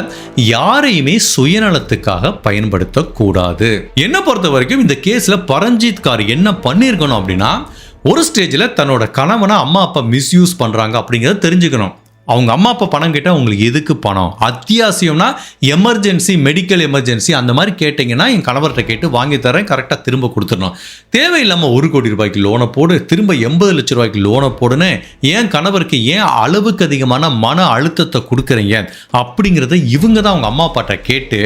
யாரையுமே சுயநலத்துக்காக பயன்படுத்தக்கூடாது. என்னை பொறுத்த வரைக்கும் இந்த கேஸில் பரஞ்சித் கார் என்ன பண்ணியிருக்கணும் அப்படின்னா, ஒரு ஸ்டேஜில் தன்னோட கணவனை அம்மா அப்பா மிஸ்யூஸ் பண்ணுறாங்க அப்படிங்கிறத தெரிஞ்சுக்கணும். அவங்க அம்மா அப்பா பணம் கேட்டால் உங்களுக்கு எதுக்கு பணம், அத்தியாவசியம்னா எமர்ஜென்சி, மெடிக்கல் எமர்ஜென்சி அந்த மாதிரி கேட்டிங்கன்னா என் கணவர்கிட்ட கேட்டு வாங்கி தரேன், கரெக்டாக திரும்ப கொடுத்துடணும். தேவையில்லாமல் 1 கோடி ரூபாய்க்கு லோனை போடு, திரும்ப 80 லட்ச ரூபாய்க்கு லோனை போடுன்னு என் கணவருக்கு ஏன் அளவுக்கு அதிகமான மன அழுத்தத்தை கொடுக்குறீங்க அப்படிங்கிறத இவங்க தான் அவங்க அம்மா அப்பாட்ட கேட்டு,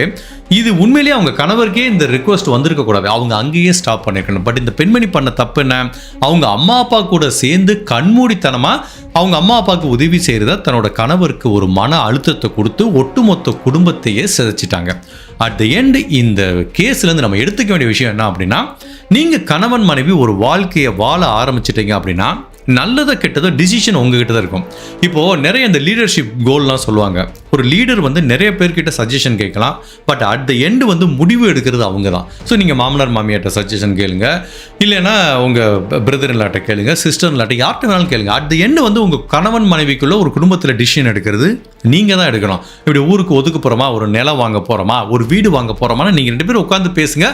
இது உண்மையிலேயே அவங்க கணவருக்கே இந்த ரிக்வஸ்ட் வந்திருக்கக்கூடாது, அவங்க அங்கேயே ஸ்டாப் பண்ணிருக்கணும். பட் இந்த பெண்மணி பண்ண தப்பு என்ன, அவங்க அம்மா அப்பா கூட சேர்ந்து கண்மூடித்தனமாக அவங்க அம்மா அப்பாவுக்கு உதவி செய்கிறத தன்னோட கணவருக்கு ஒரு மன அழுத்தத்தை கொடுத்து ஒட்டுமொத்த குடும்பத்தையே சிதைச்சிட்டாங்க. அட் த எண்ட் இந்த கேஸ்லேருந்து நம்ம எடுத்துக்க வேண்டிய விஷயம் என்ன அப்படின்னா, நீங்கள் கணவன் மனைவி ஒரு வாழ்க்கையை வாழ ஆரம்பிச்சிட்டீங்க அப்படின்னா நல்லதை கெட்டதோ டிசிஷன் உங்ககிட்ட தான் இருக்கும். இப்போது நிறைய இந்த லீடர்ஷிப் கோல்லாம் சொல்லுவாங்க. ஒரு லீடர் நிறைய பேர்கிட்ட சஜஷன் கேட்கலாம், பட் அட் த எண்டு முடிவு எடுக்கிறது அவங்க தான். ஸோ நீங்கள் மாமனார் மாமியார்ட்ட சஜஷன் கேளுங்க, இல்லைன்னா உங்கள் பிரதர் இல்லாட்ட கேளுங்க, சிஸ்டர் இல்லாட்ட யார்கிட்டனாலும் கேளுங்க. அட் த எண்டு உங்கள் கணவன் மனைவிக்குள்ள ஒரு குடும்பத்தில் டிசிஷன் எடுக்கிறது நீங்கள் தான் எடுக்கணும். இப்படி ஊருக்கு ஒதுக்க போகிறோமா, ஒரு நிலம் வாங்க போகிறோமா, ஒரு வீடு வாங்க போகிறோமான்னு நீங்கள் 2 பேரும் உட்காந்து பேசுங்க,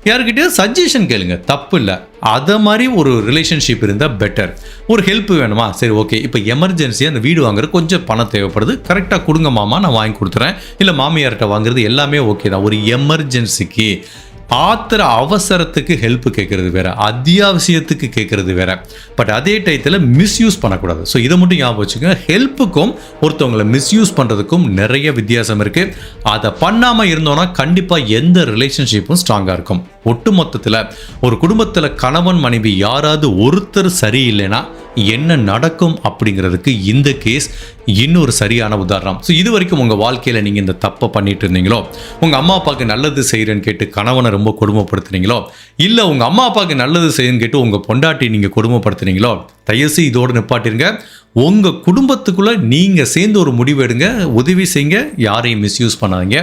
யாருக்கிட்டே சஜஷன் கேளுங்க, தப்பு இல்லை. அதை மாதிரி ஒரு ரிலேஷன்ஷிப் இருந்தால் பெட்டர். ஒரு ஹெல்ப் வேணுமா, சரி ஓகே, இப்போ எமர்ஜென்சியாக அந்த வீடு வாங்குறது கொஞ்சம் பணம் தேவைப்படுது, கரெக்டாக கொடுங்க மாமா, நான் வாங்கி கொடுத்துறேன். இல்லை மாமியார்கிட்ட வாங்குறது எல்லாமே ஓகே தான். ஒரு எமர்ஜென்சிக்கு ஆத்திர அவசரத்துக்கு ஹெல்ப் கேட்கறது வேற, அத்தியாவசியத்துக்கு கேட்கறது வேற. பட் அதே டயத்தில் மிஸ்யூஸ் பண்ணக்கூடாது. ஸோ இதை மட்டும் ஞாபகம் வச்சுக்கோங்க. ஹெல்ப்புக்கும் ஒருத்தவங்களை மிஸ்யூஸ் பண்ணுறதுக்கும் நிறைய வித்தியாசம் இருக்குது. அதை பண்ணாமல் இருந்தோன்னா கண்டிப்பாக எந்த ரிலேஷன்ஷிப்பும் ஸ்ட்ராங்காக இருக்கும். ஒட்டு மொத்தத்தில் ஒரு குடும்பத்தில் கணவன் மனைவி யாராவது ஒருத்தர் சரியில்லைன்னா என்ன நடக்கும் அப்படிங்கிறதுக்கு இந்த கேஸ் இன்னொரு சரியான உதாரணம். ஸோ இது வரைக்கும் உங்கள் வாழ்க்கையில் நீங்கள் இந்த தப்பை பண்ணிட்டு இருந்தீங்களோ, உங்கள் அம்மா அப்பாவுக்கு நல்லது செய்கிறேன்னு கேட்டு கணவனை ரொம்ப கொடுமைப்படுத்துனீங்களோ, இல்லை உங்கள் அம்மா அப்பாவுக்கு நல்லது செய்யுன்னு கேட்டு உங்கள் பொண்டாட்டி நீங்கள் கொடுமைப்படுத்துனீங்களோ, தயவுசு இதோடு நிப்பாட்டிருங்க. உங்கள் குடும்பத்துக்குள்ளே நீங்கள் சேர்ந்து ஒரு முடிவு எடுங்க, உதவி செய்யுங்க, யாரையும் மிஸ்யூஸ் பண்ணாதீங்க.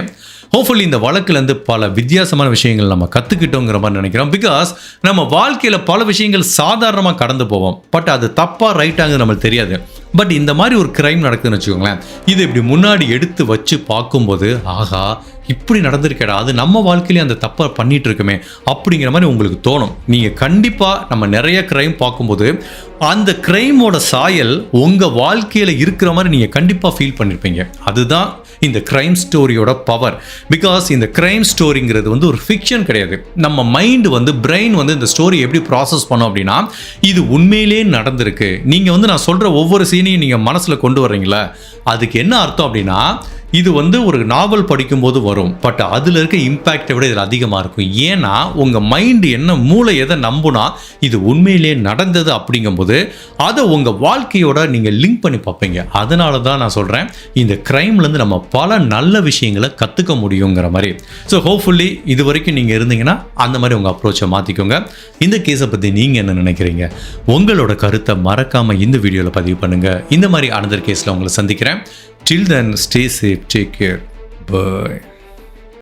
ஹோப்ஃபுல்லி இந்த வழக்குலேருந்து பல வித்தியாசமான விஷயங்கள் நம்ம கற்றுக்கிட்டோங்கிற மாதிரி நினைக்கிறோம். பிகாஸ் நம்ம வாழ்க்கையில் பல விஷயங்கள் சாதாரணமாக கடந்து போவோம், பட் அது தப்பாக ரைட்டாங்கிறது நம்மளுக்கு தெரியாது. பட் இந்த மாதிரி ஒரு கிரைம் நடக்குதுன்னு வச்சுக்கோங்களேன், இது இப்படி முன்னாடி எடுத்து வச்சு பார்க்கும்போது ஆகா இப்படி நடந்திருக்கேடா, அது நம்ம வாழ்க்கையிலே அந்த தப்பை பண்ணிட்டு இருக்குமே அப்படிங்கிற மாதிரி உங்களுக்கு தோணும். நீங்கள் கண்டிப்பாக நம்ம நிறைய க்ரைம் பார்க்கும்போது அந்த க்ரைமோட சாயல் உங்கள் வாழ்க்கையில் இருக்கிற மாதிரி நீங்கள் கண்டிப்பாக ஃபீல் பண்ணியிருப்பீங்க. அதுதான் இந்த க்ரைம் ஸ்டோரியோட பவர். பிகாஸ் இந்த க்ரைம் ஸ்டோரிங்கிறது வந்து ஒரு ஃபிக்ஷன் கிடையாது. நம்ம மைண்டு வந்து பிரெயின் வந்து இந்த ஸ்டோரி எப்படி ப்ராசஸ் பண்ணோம் அப்படின்னா, இது உண்மையிலே நடந்திருக்கு. நீங்கள் வந்து நான் சொல்கிற ஒவ்வொரு சீனையும் நீங்கள் மனசில் கொண்டு வர்றீங்களா, அதுக்கு என்ன அர்த்தம் அப்படின்னா, இது வந்து ஒரு நாவல் படிக்கும்போது வரும், பட் அதில் இருக்க இம்பேக்டை விட இதில் அதிகமாக இருக்கும். ஏன்னா உங்கள் மைண்டு என்ன, மூளை எதை நம்புனா இது உண்மையிலே நடந்தது அப்படிங்கும்போது அதை உங்கள் வாழ்க்கையோட நீங்கள் லிங்க் பண்ணி பார்ப்பீங்க. அதனால தான் நான் சொல்கிறேன், இந்த க்ரைம்லேருந்து நம்ம பல நல்ல விஷயங்களை கற்றுக்க முடியுங்கிற மாதிரி. ஸோ ஹோப்ஃபுல்லி இது வரைக்கும் நீங்கள் இருந்தீங்கன்னா அந்த மாதிரி உங்கள் அப்ரோச்சை மாற்றிக்கோங்க. இந்த கேஸை பற்றி நீங்கள் என்ன நினைக்கிறீங்க? உங்களோட கருத்தை மறக்காமல் இந்த வீடியோவில் பதிவு பண்ணுங்கள். இந்த மாதிரி அனதர் கேஸில் உங்களை சந்திக்கிறேன். Till then, stay safe, take care, bye.